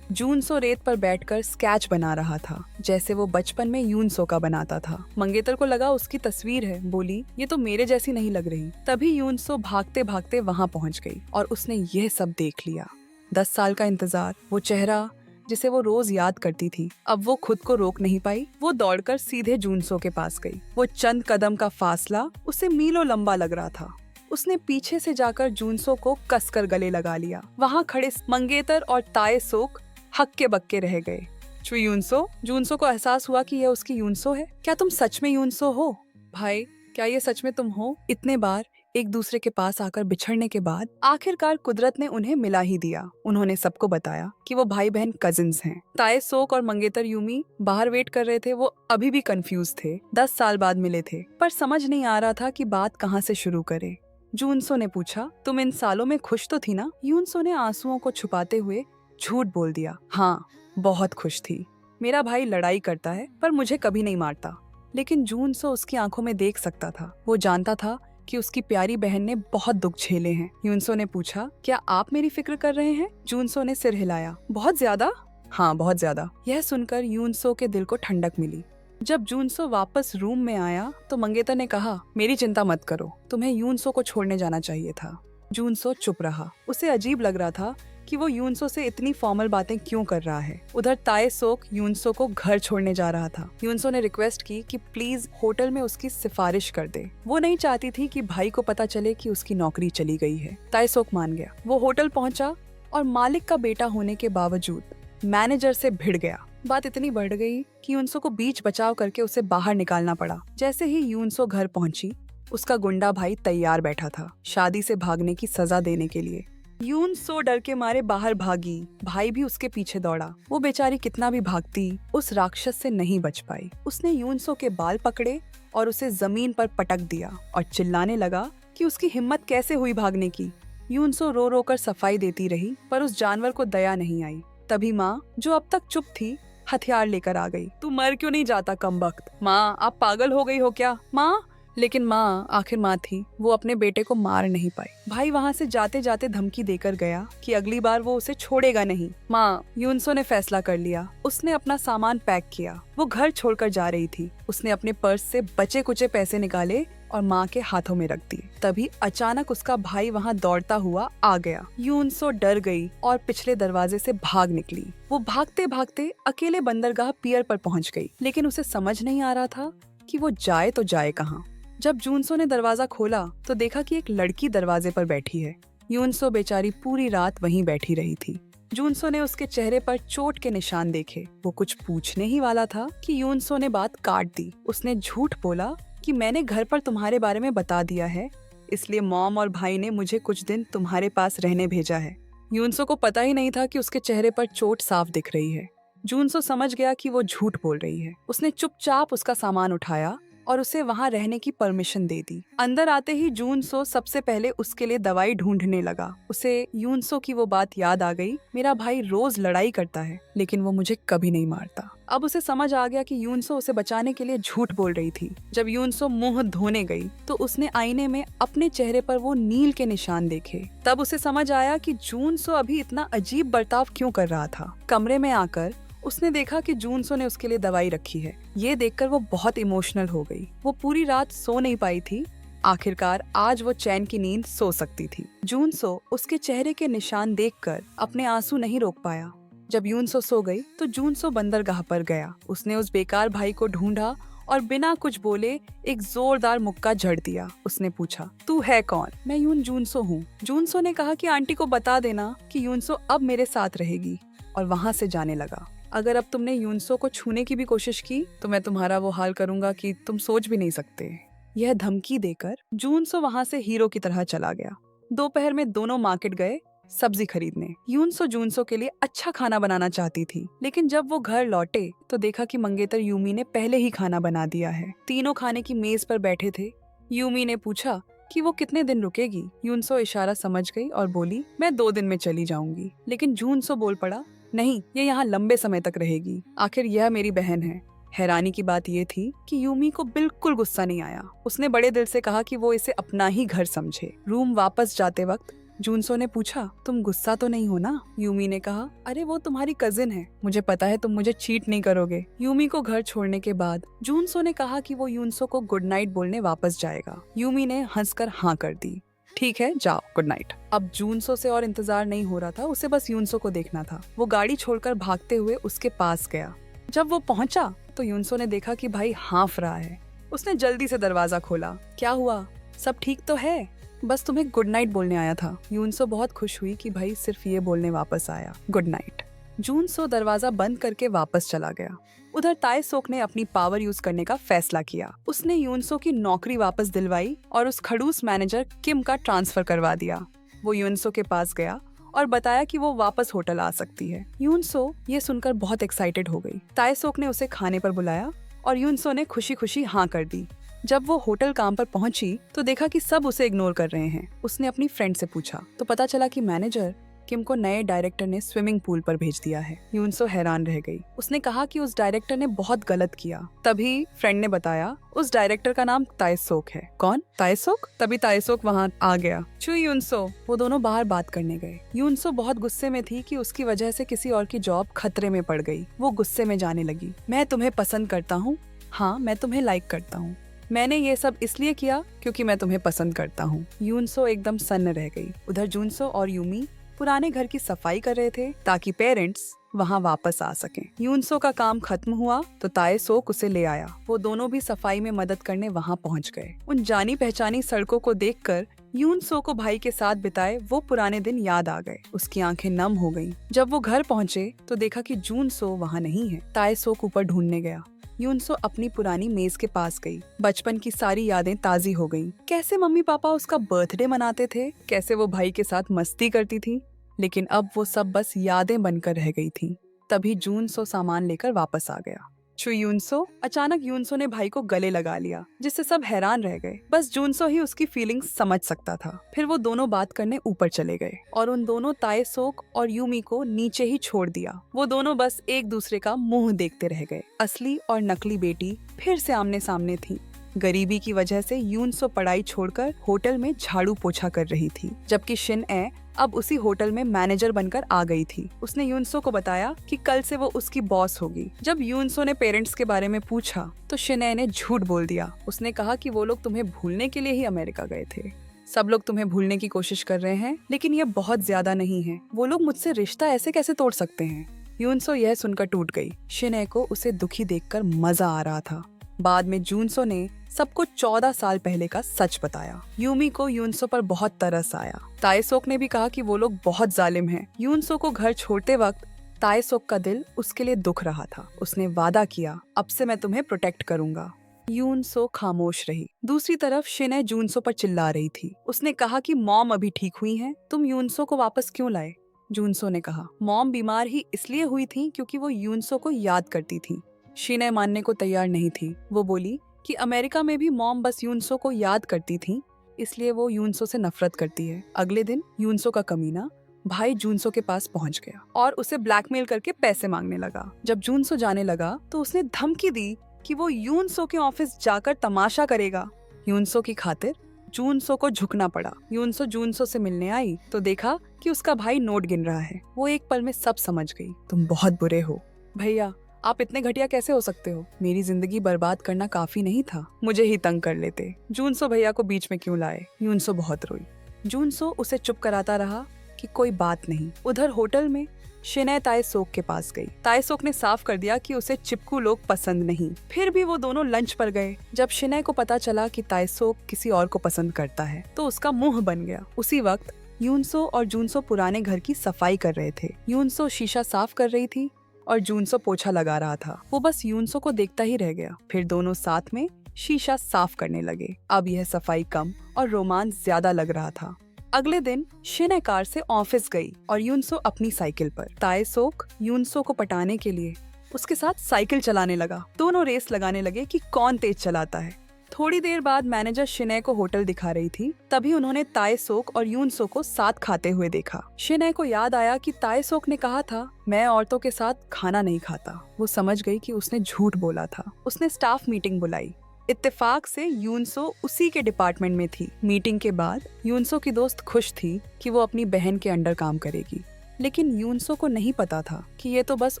जूनसो रेत पर बैठकर स्केच बना रहा था, जैसे वो बचपन में यूनसो का बनाता था। मंगेतर को लगा उसकी तस्वीर है। बोली, ये तो मेरे जैसी नहीं लग रही। तभी यूनसो भागते भागते वहाँ पहुँच गई और उसने यह सब देख लिया। 10 साल का इंतजार, वो चेहरा जिसे वो रोज याद करती थी, अब वो खुद को रोक नहीं पाई। वो दौड़कर सीधे जूनसो के पास गई। वो चंद कदम का फासला उसे मीलों लंबा लग रहा था। उसने पीछे से जाकर जूनसो को कसकर गले लगा लिया। वहाँ खड़े मंगेतर और ताइसोक हक्के बक्के रह गए। यूनसो? जूनसो को एहसास हुआ कि यह उसकी यूनसो है। क्या तुम सच में यूनसो हो? भाई, क्या ये सच में तुम हो? इतने बार एक दूसरे के पास आकर बिछड़ने के बाद आखिरकार कुदरत ने उन्हें मिला ही दिया। उन्होंने सबको बताया कि वो भाई बहन कजिन्स हैं। ताइसोक और मंगेतर यूमी बाहर वेट कर रहे थे। वो अभी भी कंफ्यूज थे। 10 साल बाद मिले थे, पर समझ नहीं आ रहा था कि बात कहाँ से शुरू करे। जूनसो ने पूछा, तुम इन सालों में खुश तो थी ना? यूनसो ने आंसुओं को छुपाते हुए झूठ बोल दिया। हाँ, बहुत खुश थी। मेरा भाई लड़ाई करता है पर मुझे कभी नहीं मारता। लेकिन जूनसो उसकी आंखों में देख सकता था। वो जानता था कि उसकी प्यारी बहन ने बहुत दुख झेले हैं। यूनसो ने पूछा, क्या आप मेरी फिक्र कर रहे हैं? जूनसो ने सिर हिलाया। बहुत ज्यादा? हाँ, बहुत ज्यादा। यह सुनकर यूनसो के दिल को ठंडक मिली। जब जूनसो वापस रूम में आया तो मंगेतर ने कहा, मेरी चिंता मत करो, तुम्हें यूनसो को छोड़ने जाना चाहिए था। जूनसो चुप रहा। उसे अजीब लग रहा था कि वो यूनसो से इतनी फॉर्मल बातें क्यों कर रहा है। उधर ताइसोक यूनसो को घर छोड़ने जा रहा था। यूनसो ने रिक्वेस्ट की कि प्लीज होटल में उसकी सिफारिश कर दे। वो नहीं चाहती थी कि भाई को पता चले कि उसकी नौकरी चली गई है। ताइसोक मान गया। वो होटल पहुंचा और मालिक का बेटा होने के बावजूद मैनेजर से भिड़ गया। बात इतनी बढ़ गई कि यूनसो को बीच बचाव करके उसे बाहर निकालना पड़ा। जैसे ही यूनसो घर पहुंची, उसका गुंडा भाई तैयार बैठा था शादी से भागने की सजा देने के लिए। यूनसो डर के मारे बाहर भागी। भाई भी उसके पीछे दौड़ा। वो बेचारी कितना भी भागती, उस राक्षस से नहीं बच पाई। उसने यूनसो के बाल पकड़े और उसे जमीन पर पटक दिया और चिल्लाने लगा कि उसकी हिम्मत कैसे हुई भागने की। यूनसो रो रो कर सफाई देती रही, पर उस जानवर को दया नहीं आई। तभी माँ, जो अब तक चुप थी, हथियार लेकर आ गई। तू मर क्यों नहीं जाता कमबख्त? माँ, आप पागल हो गई हो क्या? माँ। लेकिन माँ आखिर माँ थी। वो अपने बेटे को मार नहीं पाई। भाई वहाँ से जाते जाते धमकी देकर गया कि अगली बार वो उसे छोड़ेगा नहीं। माँ, यूनसो ने फैसला कर लिया। उसने अपना सामान पैक किया। वो घर छोड़कर जा रही थी। उसने अपने पर्स से बचे कुचे पैसे निकाले और माँ के हाथों में रख दिए। तभी अचानक उसका भाई वहाँ दौड़ता हुआ आ गया। यूनसो डर गई और पिछले दरवाजे से भाग निकली। वो भागते भागते अकेले बंदरगाह पियर पर पहुँच गई, लेकिन उसे समझ नहीं आ रहा था कि वो जाए तो जाए कहाँ। जब जूनसो ने दरवाजा खोला तो देखा कि एक लड़की दरवाजे पर बैठी है। यूनसो बेचारी पूरी रात वहीं बैठी रही थी। जूनसो ने उसके चेहरे पर चोट के निशान देखे। वो कुछ पूछने ही वाला था कि यूनसो ने बात काट दी। उसने झूठ बोला कि मैंने घर पर तुम्हारे बारे में बता दिया है, इसलिए मॉम और भाई ने मुझे कुछ दिन तुम्हारे पास रहने भेजा है। यूनसो को पता ही नहीं था कि उसके चेहरे पर चोट साफ दिख रही है। जूनसो समझ गया कि वो झूठ बोल रही है। उसने चुपचाप उसका सामान उठाया और उसे वहां रहने की परमिशन दे दी। अंदर आते ही जूनसो सबसे पहले उसके लिए दवाई ढूंढने लगा। उसे यूनसो की वो बात याद आ गई, मेरा भाई रोज लड़ाई करता है लेकिन वो मुझे कभी नहीं मारता। अब उसे समझ आ गया कि यूनसो उसे बचाने के लिए झूठ बोल रही थी। जब यूनसो मुंह धोने गई तो उसने आईने में अपने चेहरे पर वो नील के निशान देखे। तब उसे समझ आया कि जूनसो अभी इतना अजीब बर्ताव क्यों कर रहा था। कमरे में आकर उसने देखा कि जूनसो ने उसके लिए दवाई रखी है। ये देखकर वो बहुत इमोशनल हो गई। वो पूरी रात सो नहीं पाई थी। आखिरकार आज वो चैन की नींद सो सकती थी। जूनसो उसके चेहरे के निशान देखकर अपने आंसू नहीं रोक पाया। जब यूनसो सो गई तो जूनसो बंदरगाह पर गया। उसने उस बेकार भाई को ढूंढा और बिना कुछ बोले एक जोरदार मुक्का झड़ दिया। उसने पूछा, तू है कौन? मैं जूनसो हूँ। जूनसो ने कहा कि आंटी को बता देना कि यूनसो अब मेरे साथ रहेगी, और वहाँ से जाने लगा। अगर अब तुमने यूनसो को छूने की भी कोशिश की तो मैं तुम्हारा वो हाल करूंगा कि तुम सोच भी नहीं सकते। यह धमकी देकर जूनसो वहाँ से हीरो की तरह चला गया। दोपहर में दोनों मार्केट गए सब्जी खरीदने। यूनसो जूनसो के लिए अच्छा खाना बनाना चाहती थी, लेकिन जब वो घर लौटे तो देखा कि मंगेतर यूमी ने पहले ही खाना बना दिया है। तीनों खाने की मेज पर बैठे थे। यूमी ने पूछा कि वो कितने दिन रुकेगी। यूनसो इशारा समझ गई और बोली, मैं 2 दिन में चली जाऊंगी। लेकिन जूनसो बोल पड़ा, नहीं, ये यहाँ लंबे समय तक रहेगी। आखिर यह मेरी बहन है। हैरानी की बात ये थी कि यूमी को बिल्कुल गुस्सा नहीं आया। उसने बड़े दिल से कहा कि वो इसे अपना ही घर समझे। रूम वापस जाते वक्त जूनसो ने पूछा, तुम गुस्सा तो नहीं हो ना? यूमी ने कहा, अरे वो तुम्हारी कजिन है, मुझे पता है तुम मुझे चीट नहीं करोगे। यूमी को घर छोड़ने के बाद जूनसो ने कहा कि वो यूनसो को गुड नाइट बोलने वापस जाएगा। यूमी ने हंसकर हाँ कर दी। ठीक है, जाओ, गुड नाइट। अब जूनसो से और इंतजार नहीं हो रहा था। उसे बस यूनसो को देखना था। वो गाड़ी छोड़कर भागते हुए उसके पास गया। जब वो पहुंचा तो यूनसो ने देखा कि भाई हाँफ रहा है। उसने जल्दी से दरवाजा खोला। क्या हुआ? सब ठीक तो है? बस तुम्हें गुड नाइट बोलने आया था। यूनसो बहुत खुश हुई कि भाई सिर्फ ये बोलने वापस आया, गुड नाइट। जूनसो दरवाजा बंद करके वापस चला गया। उधर ताएसोक ने अपनी पावर यूज करने का फैसला किया। उसने यूनसो की नौकरी वापस दिलवाई और उस खड़ूस मैनेजर किम का ट्रांसफर करवा दिया। वो यूनसो के पास गया और बताया कि वो वापस होटल आ सकती है। यूनसो ये सुनकर बहुत एक्साइटेड हो गई। ताएसोक ने उसे खाने पर बुलाया और यूनसो ने खुशी खुशी हाँ कर दी। जब वो होटल काम पर पहुंची तो देखा कि सब उसे इग्नोर कर रहे हैं। उसने अपनी फ्रेंड से पूछा तो पता चला कि मैनेजर किम को नए डायरेक्टर ने स्विमिंग पूल पर भेज दिया है। यूनसो हैरान रह गई। उसने कहा कि उस डायरेक्टर ने बहुत गलत किया। तभी फ्रेंड ने बताया उस डायरेक्टर का नाम ताएसोक है। कौन? ताएसोक? तभी ताएसोक वहाँ आ गया। चू यूनसो। वो दोनों बाहर बात करने गए। यूनसो बहुत गुस्से में थी कि उसकी वजह से किसी और की जॉब खतरे में पड़ गई। वो गुस्से में जाने लगी। मैं तुम्हें पसंद करता हूँ। हाँ, मैं तुम्हें लाइक करता हूँ। मैंने ये सब इसलिए किया क्योंकि मैं तुम्हें पसंद करता हूँ। यूनसो एकदम सन्न रह गई। उधर जूनसो और यूमी पुराने घर की सफाई कर रहे थे ताकि पेरेंट्स वहाँ वापस आ सकें। यूनसो का काम खत्म हुआ तो ताएसोक उसे ले आया। वो दोनों भी सफाई में मदद करने वहाँ पहुँच गए। उन जानी पहचानी सड़कों को देखकर यूनसो को भाई के साथ बिताए वो पुराने दिन याद आ गए। उसकी आंखें नम हो गईं। जब वो घर पहुँचे तो देखा कि जूनसो वहाँ नहीं है। ताएसोक ऊपर ढूंढने गया। यूनसो अपनी पुरानी मेज के पास गई। बचपन की सारी यादें ताजी हो गईं। कैसे मम्मी पापा उसका बर्थडे मनाते थे, कैसे वो भाई के साथ मस्ती करती थी, लेकिन अब वो सब बस यादें बनकर रह गई थी। तभी जूनसो सामान लेकर वापस आ गया। छू यूनसो। अचानक यूनसो ने भाई को गले लगा लिया, जिससे सब हैरान रह गए। बस जूनसो ही उसकी फीलिंग्स समझ सकता था। फिर वो दोनों बात करने ऊपर चले गए और उन दोनों ताएसोक और यूमी को नीचे ही छोड़ दिया। वो दोनों बस एक दूसरे का मुंह देखते रह गए। असली और नकली बेटी फिर से आमने सामने थी। गरीबी की वजह से यूनसो पढ़ाई छोड़कर होटल में झाड़ू पोछा कर रही थी, जबकि शिन ए अब उसी होटल में मैनेजर बनकर आ गई थी। उसने यूनसो को बताया कि कल से वो उसकी बॉस होगी। जब यूनसो ने पेरेंट्स के बारे में पूछा तो शिन ए ने झूठ बोल दिया। उसने कहा कि वो लोग तुम्हें भूलने के लिए ही अमेरिका गए थे। सब लोग तुम्हें भूलने की कोशिश कर रहे हैं, लेकिन ये बहुत ज्यादा नहीं है। वो लोग मुझसे रिश्ता ऐसे कैसे तोड़ सकते हैं? यूनसो यह सुनकर टूट गई। शिन ए को उसे दुखी देखकर मजा आ रहा था। बाद में जूनसो ने सबको 14 साल पहले का सच बताया। यूमी को यूनसो पर बहुत तरस आया। ताएसोक ने भी कहा कि वो लोग बहुत जालिम हैं। यूनसो को घर छोड़ते वक्त ताएसोक का दिल उसके लिए दुख रहा था। उसने वादा किया, अब से मैं तुम्हें प्रोटेक्ट करूंगा। यूनसो खामोश रही। दूसरी तरफ शिने जूनसो पर चिल्ला रही थी। उसने कहा कि मॉम अभी ठीक हुई हैं, तुम यूनसो को वापस क्यों लाए? जूनसो ने कहा, मॉम बीमार ही इसलिए हुई थी क्योंकि वो यूनसो को याद करती थी। शिने मानने को तैयार नहीं थी। वो बोली कि अमेरिका में भी मॉम बस यूनसो को याद करती थी, इसलिए वो यूनसो से नफरत करती है। अगले दिन यूनसो का कमीना भाई जूनसो के पास पहुंच गया और उसे ब्लैकमेल करके पैसे मांगने लगा। जब जूनसो जाने लगा तो उसने धमकी दी कि वो यूनसो के ऑफिस जाकर तमाशा करेगा। यूनसो की खातिर जूनसो को झुकना पड़ा। यूनसो जूनसो से मिलने आई तो देखा कि उसका भाई नोट गिन रहा है। वो एक पल में सब समझ गई। तुम बहुत बुरे हो भैया, आप इतने घटिया कैसे हो सकते हो? मेरी जिंदगी बर्बाद करना काफी नहीं था, मुझे ही तंग कर लेते। जूनसो भैया को बीच में क्यों लाए? यूनसो बहुत रोई। जूनसो उसे चुप कराता रहा कि कोई बात नहीं। उधर होटल में शिने ताएसोक के पास गई। ताएसोक ने साफ कर दिया कि उसे चिपकू लोग पसंद नहीं। फिर भी वो दोनों लंच पर गए। जब शिने को पता चला कि ताएसोक किसी और को पसंद करता है तो उसका मुंह बन गया। उसी वक्त यूनसो और जूनसो पुराने घर की सफाई कर रहे थे। यूनसो शीशा साफ कर रही थी और जूनसो पोछा लगा रहा था। वो बस यूनसो को देखता ही रह गया। फिर दोनों साथ में शीशा साफ करने लगे। अब यह सफाई कम और रोमांस ज्यादा लग रहा था। अगले दिन शिने कार से ऑफिस गई और यूनसो अपनी साइकिल पर। ताएसोक यूनसो को पटाने के लिए उसके साथ साइकिल चलाने लगा। दोनों रेस लगाने लगे कि कौन तेज चलाता है। थोड़ी देर बाद मैनेजर शिने को होटल दिखा रही थी। तभी उन्होंने ताएसोक और यूनसो को साथ खाते हुए देखा। शिने को याद आया कि ताएसोक ने कहा था, मैं औरतों के साथ खाना नहीं खाता। वो समझ गई कि उसने झूठ बोला था। उसने स्टाफ मीटिंग बुलाई। इत्तेफाक से यूनसो उसी के डिपार्टमेंट में थी। मीटिंग के बाद यूनसो की दोस्त खुश थी कि वो अपनी बहन के अंडर काम करेगी, लेकिन यूनसो को नहीं पता था कि ये तो बस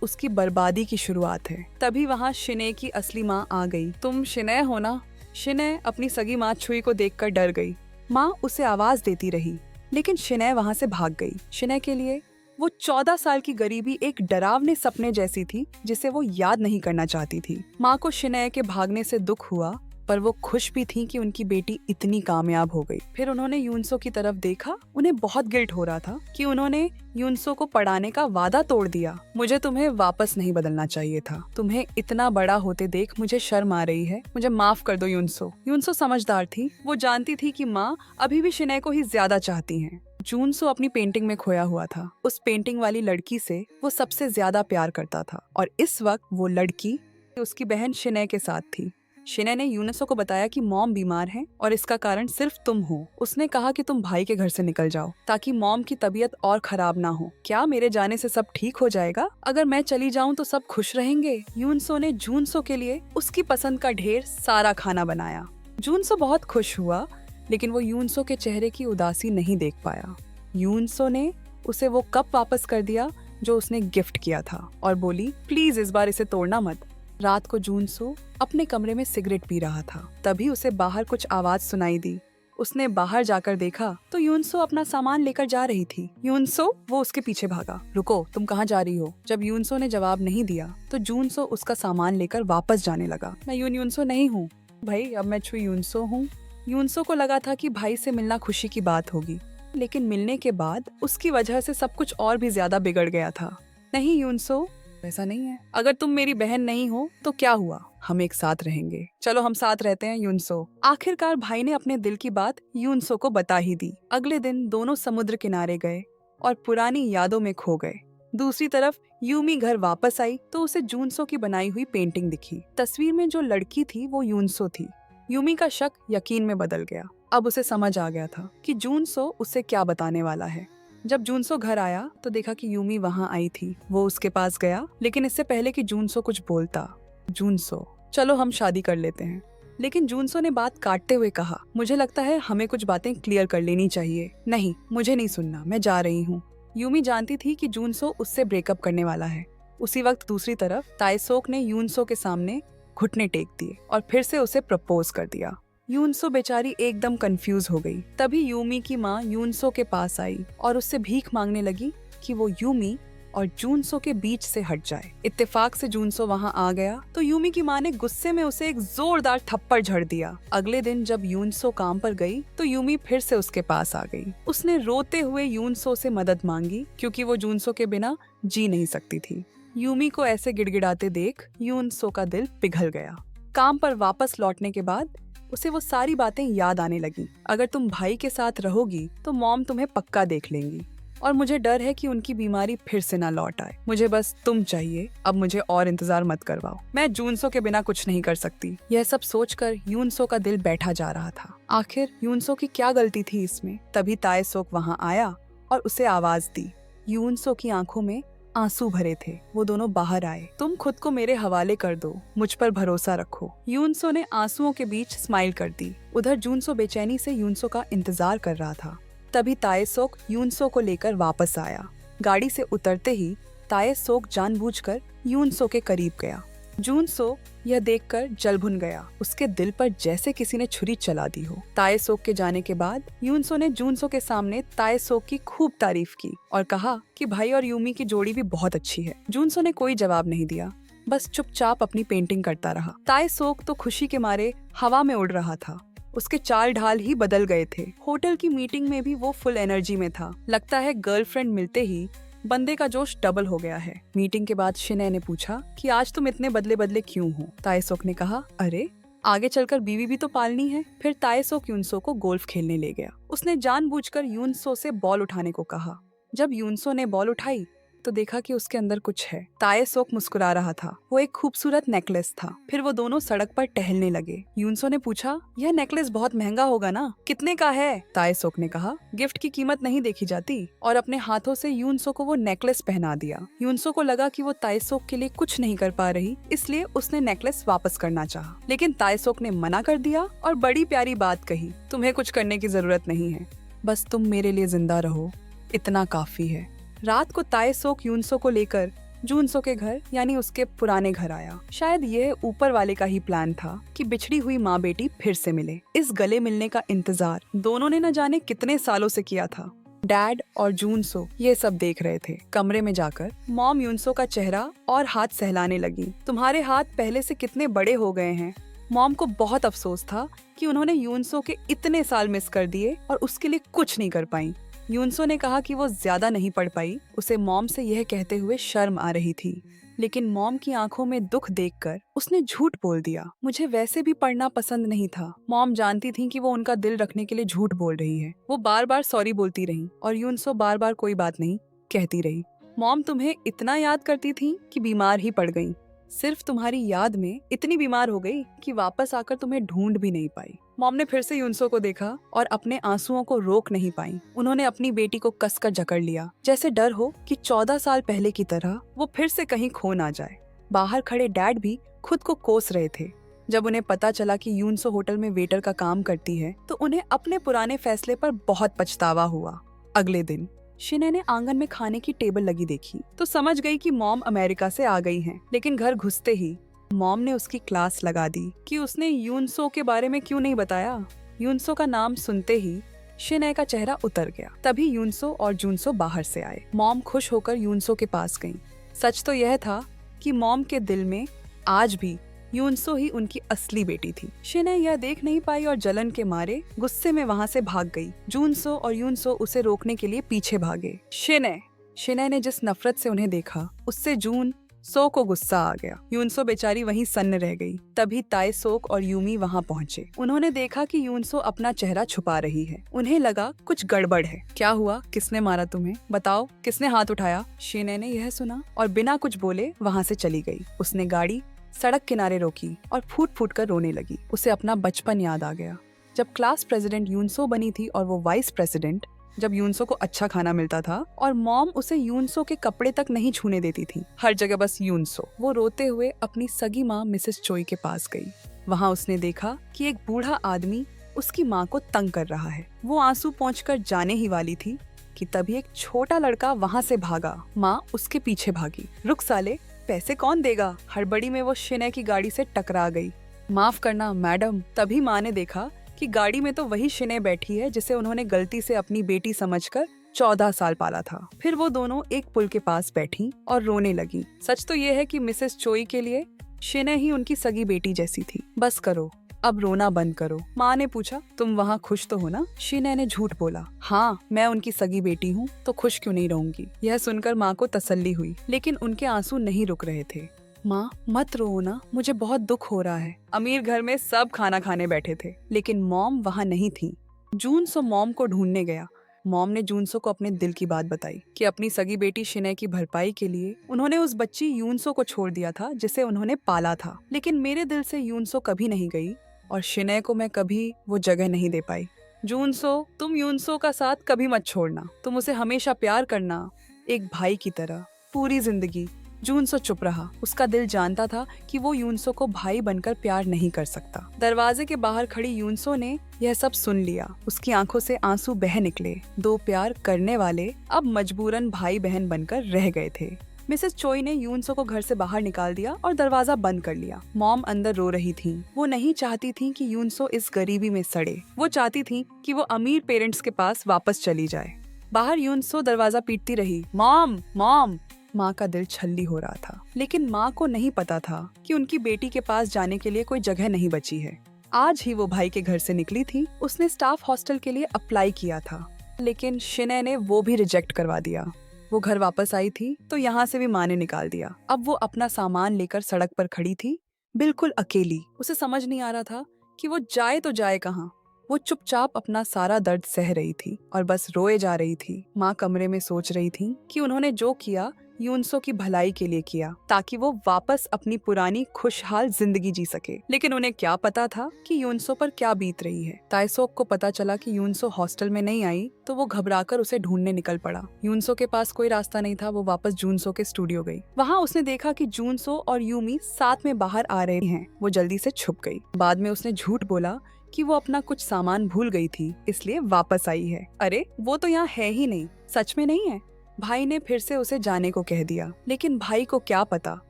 उसकी बर्बादी की शुरुआत है। तभी वहाँ शिने की असली माँ आ गई। तुम शिने हो ना? शिने अपनी सगी माँ छुई को देखकर डर गई। माँ उसे आवाज देती रही, लेकिन शिने वहाँ से भाग गई। शिने के लिए वो 14 साल की गरीबी एक डरावने सपने जैसी थी जिसे वो याद नहीं करना चाहती थी। माँ को शिने के भागने से दुख हुआ, पर वो खुश भी थी कि उनकी बेटी इतनी कामयाब हो गई। फिर उन्होंने यूनसो की तरफ देखा। उन्हें बहुत गिल्ट हो रहा था कि उन्होंने यूनसो को पढ़ाने का वादा तोड़ दिया। मुझे तुम्हें वापस नहीं बदलना चाहिए था। तुम्हें इतना बड़ा होते देख मुझे शर्म आ रही है। मुझे माफ कर दो यूनसो। यूनसो समझदार थी। वो जानती थी कि माँ अभी भी शिने को ही ज्यादा चाहती हैं। जूनसो अपनी पेंटिंग में खोया हुआ था। उस पेंटिंग वाली लड़की से वो सबसे ज्यादा प्यार करता था और इस वक्त वो लड़की उसकी बहन शिने के साथ थी। शिने ने यूनसो को बताया कि मॉम बीमार है और इसका कारण सिर्फ तुम हो। उसने कहा कि तुम भाई के घर से निकल जाओ ताकि मॉम की तबीयत और खराब ना हो। क्या मेरे जाने से सब ठीक हो जाएगा? अगर मैं चली जाऊं तो सब खुश रहेंगे। यूनसो ने जूनसो के लिए उसकी पसंद का ढेर सारा खाना बनाया। जूनसो बहुत खुश हुआ, लेकिन वो यूनसो के चेहरे की उदासी नहीं देख पाया। यूनसो ने उसे वो कप वापस कर दिया जो उसने गिफ्ट किया था और बोली, प्लीज इस बार इसे तोड़ना मत। रात को जूनसो अपने कमरे में सिगरेट पी रहा था। तभी उसे बाहर कुछ आवाज सुनाई दी। उसने बाहर जाकर देखा तो यूनसो अपना सामान लेकर जा रही थी। यूनसो, वो उसके पीछे भागा। रुको, तुम कहाँ जा रही हो? जब यूनसो ने जवाब नहीं दिया तो जूनसो उसका सामान लेकर वापस जाने लगा। मैं यूनसो नहीं हूँ भाई, अब मैं छुई यूनसो हूँ। यूनसो को लगा था कि भाई से मिलना खुशी की बात होगी, लेकिन मिलने के बाद उसकी वजह से सब कुछ और भी ज्यादा बिगड़ गया था। नहीं यूनसो, ऐसा नहीं है। अगर तुम मेरी बहन नहीं हो तो क्या हुआ? हम एक साथ रहेंगे। चलो हम साथ रहते हैं यूनसो। आखिरकार भाई ने अपने दिल की बात यूनसो को बता ही दी। अगले दिन दोनों समुद्र किनारे गए और पुरानी यादों में खो गए। दूसरी तरफ यूमी घर वापस आई तो उसे जूनसो की बनाई हुई पेंटिंग दिखी। तस्वीर में जो लड़की थी वो यूनसो थी। यूमी का शक यकीन में बदल गया। अब उसे समझ आ गया था कि जूनसो उसे क्या बताने वाला है। जब जूनसो घर आया तो देखा कि यूमी वहाँ आई थी। वो उसके पास गया, लेकिन इससे पहले कि जूनसो कुछ बोलता, जूनसो, चलो हम शादी कर लेते हैं। लेकिन जूनसो ने बात काटते हुए कहा, मुझे लगता है हमें कुछ बातें क्लियर कर लेनी चाहिए। नहीं, मुझे नहीं सुनना, मैं जा रही हूँ। यूमी जानती थी कि जूनसो उससे ब्रेकअप करने वाला है। उसी वक्त दूसरी तरफ ताएसोक ने यूनसो के सामने घुटने टेक दिए और फिर से उसे प्रपोज कर दिया। यूनसो बेचारी एकदम कंफ्यूज हो गई। तभी यूमी की माँ यूनसो के पास आई और उससे भीख मांगने लगी कि वो यूमी और जूनसो के बीच से हट जाए। इत्तेफाक से जूनसो वहां आ गया तो यूमी की माँ ने गुस्से में उसे एक जोरदार थप्पड़ झड़ दिया। अगले दिन जब यूनसो काम पर गई तो यूमी फिर से उसके पास आ गई। उसने रोते हुए यूनसो से मदद मांगी क्योंकि वो जूनसो के बिना जी नहीं सकती थी। यूमी को ऐसे गिड़गिड़ाते देख यूनसो का दिल पिघल गया। काम पर वापस लौटने के बाद उसे वो सारी बातें याद आने लगी। अगर तुम भाई के साथ रहोगी तो मॉम तुम्हें पक्का देख लेंगी और मुझे डर है कि उनकी बीमारी फिर से ना लौट आए। मुझे बस तुम चाहिए, अब मुझे और इंतजार मत करवाओ। मैं जूनसो के बिना कुछ नहीं कर सकती। यह सब सोचकर यूनसो का दिल बैठा जा रहा था। आखिर यूनसो की क्या गलती थी इसमें? तभी ताएसोक वहाँ आया और उसे आवाज दी। यूनसो की आंखों में आंसू भरे थे। वो दोनों बाहर आए। तुम खुद को मेरे हवाले कर दो, मुझ पर भरोसा रखो। यूनसो ने आंसुओं के बीच स्माइल कर दी। उधर जूनसो बेचैनी से यूनसो का इंतजार कर रहा था। तभी ताएसोक यूनसो को लेकर वापस आया। गाड़ी से उतरते ही ताएसोक जानबूझकर यूनसो के करीब गया। जूनसो यह देखकर जल भुन गया। उसके दिल पर जैसे किसी ने छुरी चला दी हो। ताएसोक के जाने के बाद यूनसो ने जूनसो के सामने ताएसोक की खूब तारीफ की और कहा कि भाई और यूमी की जोड़ी भी बहुत अच्छी है। जूनसो ने कोई जवाब नहीं दिया, बस चुपचाप अपनी पेंटिंग करता रहा। ताएसोक तो खुशी के मारे हवा में उड़ रहा था। उसके चाल ढाल ही बदल गए थे। होटल की मीटिंग में भी वो फुल एनर्जी में था। लगता है गर्लफ्रेंड मिलते ही बंदे का जोश डबल हो गया है। मीटिंग के बाद शिने ने पूछा कि आज तुम इतने बदले बदले क्यों हो? ताएसोक ने कहा, अरे आगे चलकर बीवी भी तो पालनी है। फिर ताएसोक यूनसो को गोल्फ खेलने ले गया। उसने जानबूझकर यूनसो से बॉल उठाने को कहा। जब यूनसो ने बॉल उठाई तो देखा कि उसके अंदर कुछ है। ताएसोक मुस्कुरा रहा था। वो एक खूबसूरत नेकलेस था। फिर वो दोनों सड़क पर टहलने लगे। यूनसो ने पूछा, यह नेकलेस बहुत महंगा होगा ना, कितने का है? ताएसोक ने कहा, गिफ्ट की कीमत नहीं देखी जाती, और अपने हाथों से यूनसो को वो नेकलेस पहना दिया। यूनसो को लगा कि वो ताएसोक के लिए कुछ नहीं कर पा रही, इसलिए उसने नेकलेस वापस करना चाहा। लेकिन ताएसोक ने मना कर दिया और बड़ी प्यारी बात कही, तुम्हें कुछ करने की जरूरत नहीं है, बस तुम मेरे लिए जिंदा रहो, इतना काफी है। रात को ताएसोक यूनसो को लेकर जूनसो के घर यानी उसके पुराने घर आया। शायद ये ऊपर वाले का ही प्लान था कि बिछड़ी हुई माँ बेटी फिर से मिले। इस गले मिलने का इंतजार दोनों ने न जाने कितने सालों से किया था। डैड और जूनसो ये सब देख रहे थे। कमरे में जाकर मॉम यूनसो का चेहरा और हाथ सहलाने लगी। तुम्हारे हाथ पहले से कितने बड़े हो गए हैं। मॉम को बहुत अफसोस था कि उन्होंने यूनसो के इतने साल मिस कर दिए और उसके लिए कुछ नहीं कर पाई। यूनसो ने कहा कि वो ज्यादा नहीं पढ़ पाई। उसे मॉम से यह कहते हुए शर्म आ रही थी, लेकिन मॉम की आंखों में दुख देखकर उसने झूठ बोल दिया। मुझे वैसे भी पढ़ना पसंद नहीं था। मॉम जानती थी कि वो उनका दिल रखने के लिए झूठ बोल रही है। वो बार बार सॉरी बोलती रही और यूनसो बार बार कोई बात नहीं कहती रही। मॉम तुम्हें इतना याद करती थी कि बीमार ही पड़ गई। सिर्फ तुम्हारी याद में इतनी बीमार हो गई कि वापस आकर तुम्हें ढूंढ भी नहीं पाई। मॉम ने फिर से यूनसो को देखा और अपने आंसुओं को रोक नहीं पाई। उन्होंने अपनी बेटी को कसकर जकड़ लिया, जैसे डर हो कि 14 साल पहले की तरह वो फिर से कहीं खो ना जाए। बाहर खड़े डैड भी खुद को कोस रहे थे। जब उन्हें पता चला कि यूनसो होटल में वेटर का काम करती है तो उन्हें अपने पुराने फैसले पर बहुत पछतावा हुआ। अगले दिन शिने ने आंगन में खाने की टेबल लगी देखी तो समझ गई कि मॉम अमेरिका से आ गई हैं। लेकिन घर घुसते ही मॉम ने उसकी क्लास लगा दी कि उसने यूनसो के बारे में क्यों नहीं बताया। यूनसो का नाम सुनते ही शिने का चेहरा उतर गया। तभी यूनसो और जूनसो बाहर से आए। मॉम खुश होकर यूनसो के पास गई। सच तो यह था कि मॉम के दिल में आज भी यूनसो ही उनकी असली बेटी थी। शिने यह देख नहीं पाई और जलन के मारे गुस्से में वहाँ से भाग गई। जूनसो और यूनसो उसे रोकने के लिए पीछे भागे। शिने ने जिस नफरत से उन्हें देखा उससे जूनसो को गुस्सा आ गया। यूनसो बेचारी वहीं सन्न रह गई। तभी ताएसोक और यूमी वहाँ पहुँचे। उन्होंने देखा कि यूनसो अपना चेहरा छुपा रही है। उन्हें लगा कुछ गड़बड़ है। क्या हुआ? किसने मारा तुम्हें? बताओ, किसने हाथ उठाया? शिने ने यह सुना और बिना कुछ बोले वहाँ से चली गई। उसने गाड़ी सड़क किनारे रोकी और फूट फूट कर रोने लगी। उसे अपना बचपन याद आ गया जब क्लास प्रेसिडेंट यूनसो बनी थी और वो वाइस प्रेसिडेंट, जब यूनसो को अच्छा खाना मिलता था और मॉम उसे यूनसो के कपड़े तक नहीं छूने देती थी। हर जगह बस यूनसो। वो रोते हुए अपनी सगी माँ मिसेस चोई के पास गई। वहाँ उसने देखा कि एक बूढ़ा आदमी उसकी माँ को तंग कर रहा है। वो आंसू पोंछकर जाने ही वाली थी कि तभी एक छोटा लड़का वहाँ से भागा। माँ उसके पीछे भागी। रुक साले, पैसे कौन देगा? हड़बड़ी में वो शिने की गाड़ी से टकरा गई। माफ करना मैडम। तभी माँ ने देखा कि गाड़ी में तो वही शिने बैठी है जिसे उन्होंने गलती से अपनी बेटी समझकर 14 साल पाला था। फिर वो दोनों एक पुल के पास बैठी और रोने लगी। सच तो ये है कि मिसेस चोई के लिए शिने ही उनकी सगी बेटी जैसी थी। बस करो, अब रोना बंद करो। माँ ने पूछा, तुम वहाँ खुश तो हो ना? शिने ने झूठ बोला, हाँ मैं उनकी सगी बेटी हूँ तो खुश क्यों नहीं रहूंगी। यह सुनकर माँ को तसल्ली हुई, लेकिन उनके आंसू नहीं रुक रहे थे। माँ मत रो ना, मुझे बहुत दुख हो रहा है। अमीर घर में सब खाना खाने बैठे थे, लेकिन मॉम वहाँ नहीं थी। जूनसो मॉम को ढूंढने गया। मॉम ने जूनसो को अपने दिल की बात बताई कि अपनी सगी बेटी शिने की भरपाई के लिए उन्होंने उस बच्ची यूनसो को छोड़ दिया था जिसे उन्होंने पाला था। लेकिन मेरे दिल से यूनसो कभी नहीं गई और शिने को मैं कभी वो जगह नहीं दे पाई। जूनसो, तुम यूनसो का साथ कभी मत छोड़ना, तुम उसे हमेशा प्यार करना, एक भाई की तरह, पूरी जिंदगी। जूनसो चुप रहा। उसका दिल जानता था कि वो यूनसो को भाई बनकर प्यार नहीं कर सकता। दरवाजे के बाहर खड़ी यूनसो ने यह सब सुन लिया। उसकी आंखों से आंसू बह निकले। दो प्यार करने वाले अब मजबूरन भाई बहन बनकर रह गए थे। मिसेस चोई ने यूनसो को घर से बाहर निकाल दिया और दरवाजा बंद कर लिया। मॉम अंदर रो रही थी। वो नहीं चाहती थी कि यूनसो इस गरीबी में सड़े। वो चाहती थी कि वो अमीर पेरेंट्स के पास वापस चली जाए। बाहर यूनसो दरवाजा पीटती रही, मॉम मॉम। माँ का दिल छल्ली हो रहा था, लेकिन माँ को नहीं पता था कि उनकी बेटी के पास जाने के लिए कोई जगह नहीं बची है। आज ही वो भाई के घर से निकली थी। उसने स्टाफ हॉस्टल के लिए अप्लाई किया था, लेकिन शिने ने वो भी रिजेक्ट करवा दिया। वो घर वापस आई थी तो यहाँ से भी माँ ने निकाल दिया। अब वो अपना सामान लेकर सड़क पर खड़ी थी, बिल्कुल अकेली। उसे समझ नहीं आ रहा था कि वो जाए तो जाए कहाँ। वो चुपचाप अपना सारा दर्द सह रही थी और बस रोए जा रही थी। माँ कमरे में सोच रही थी कि उन्होंने जो किया यूनसो की भलाई के लिए किया, ताकि वो वापस अपनी पुरानी खुशहाल जिंदगी जी सके। लेकिन उन्हें क्या पता था कि यूनसो पर क्या बीत रही है। ताइसोक को पता चला कि यूनसो हॉस्टल में नहीं आई तो वो घबराकर उसे ढूंढने निकल पड़ा। यूनसो के पास कोई रास्ता नहीं था। वो वापस जूनसो के स्टूडियो गई। वहाँ उसने देखा कि जूनसो और यूमी साथ में बाहर आ रहे हैं। वो जल्दी से छुप गई। बाद में उसने झूठ बोला कि वो अपना कुछ सामान भूल गई थी, इसलिए वापस आई है। अरे वो तो यहाँ है ही नहीं, सच में नहीं है। भाई ने फिर से उसे जाने को कह दिया, लेकिन भाई को क्या पता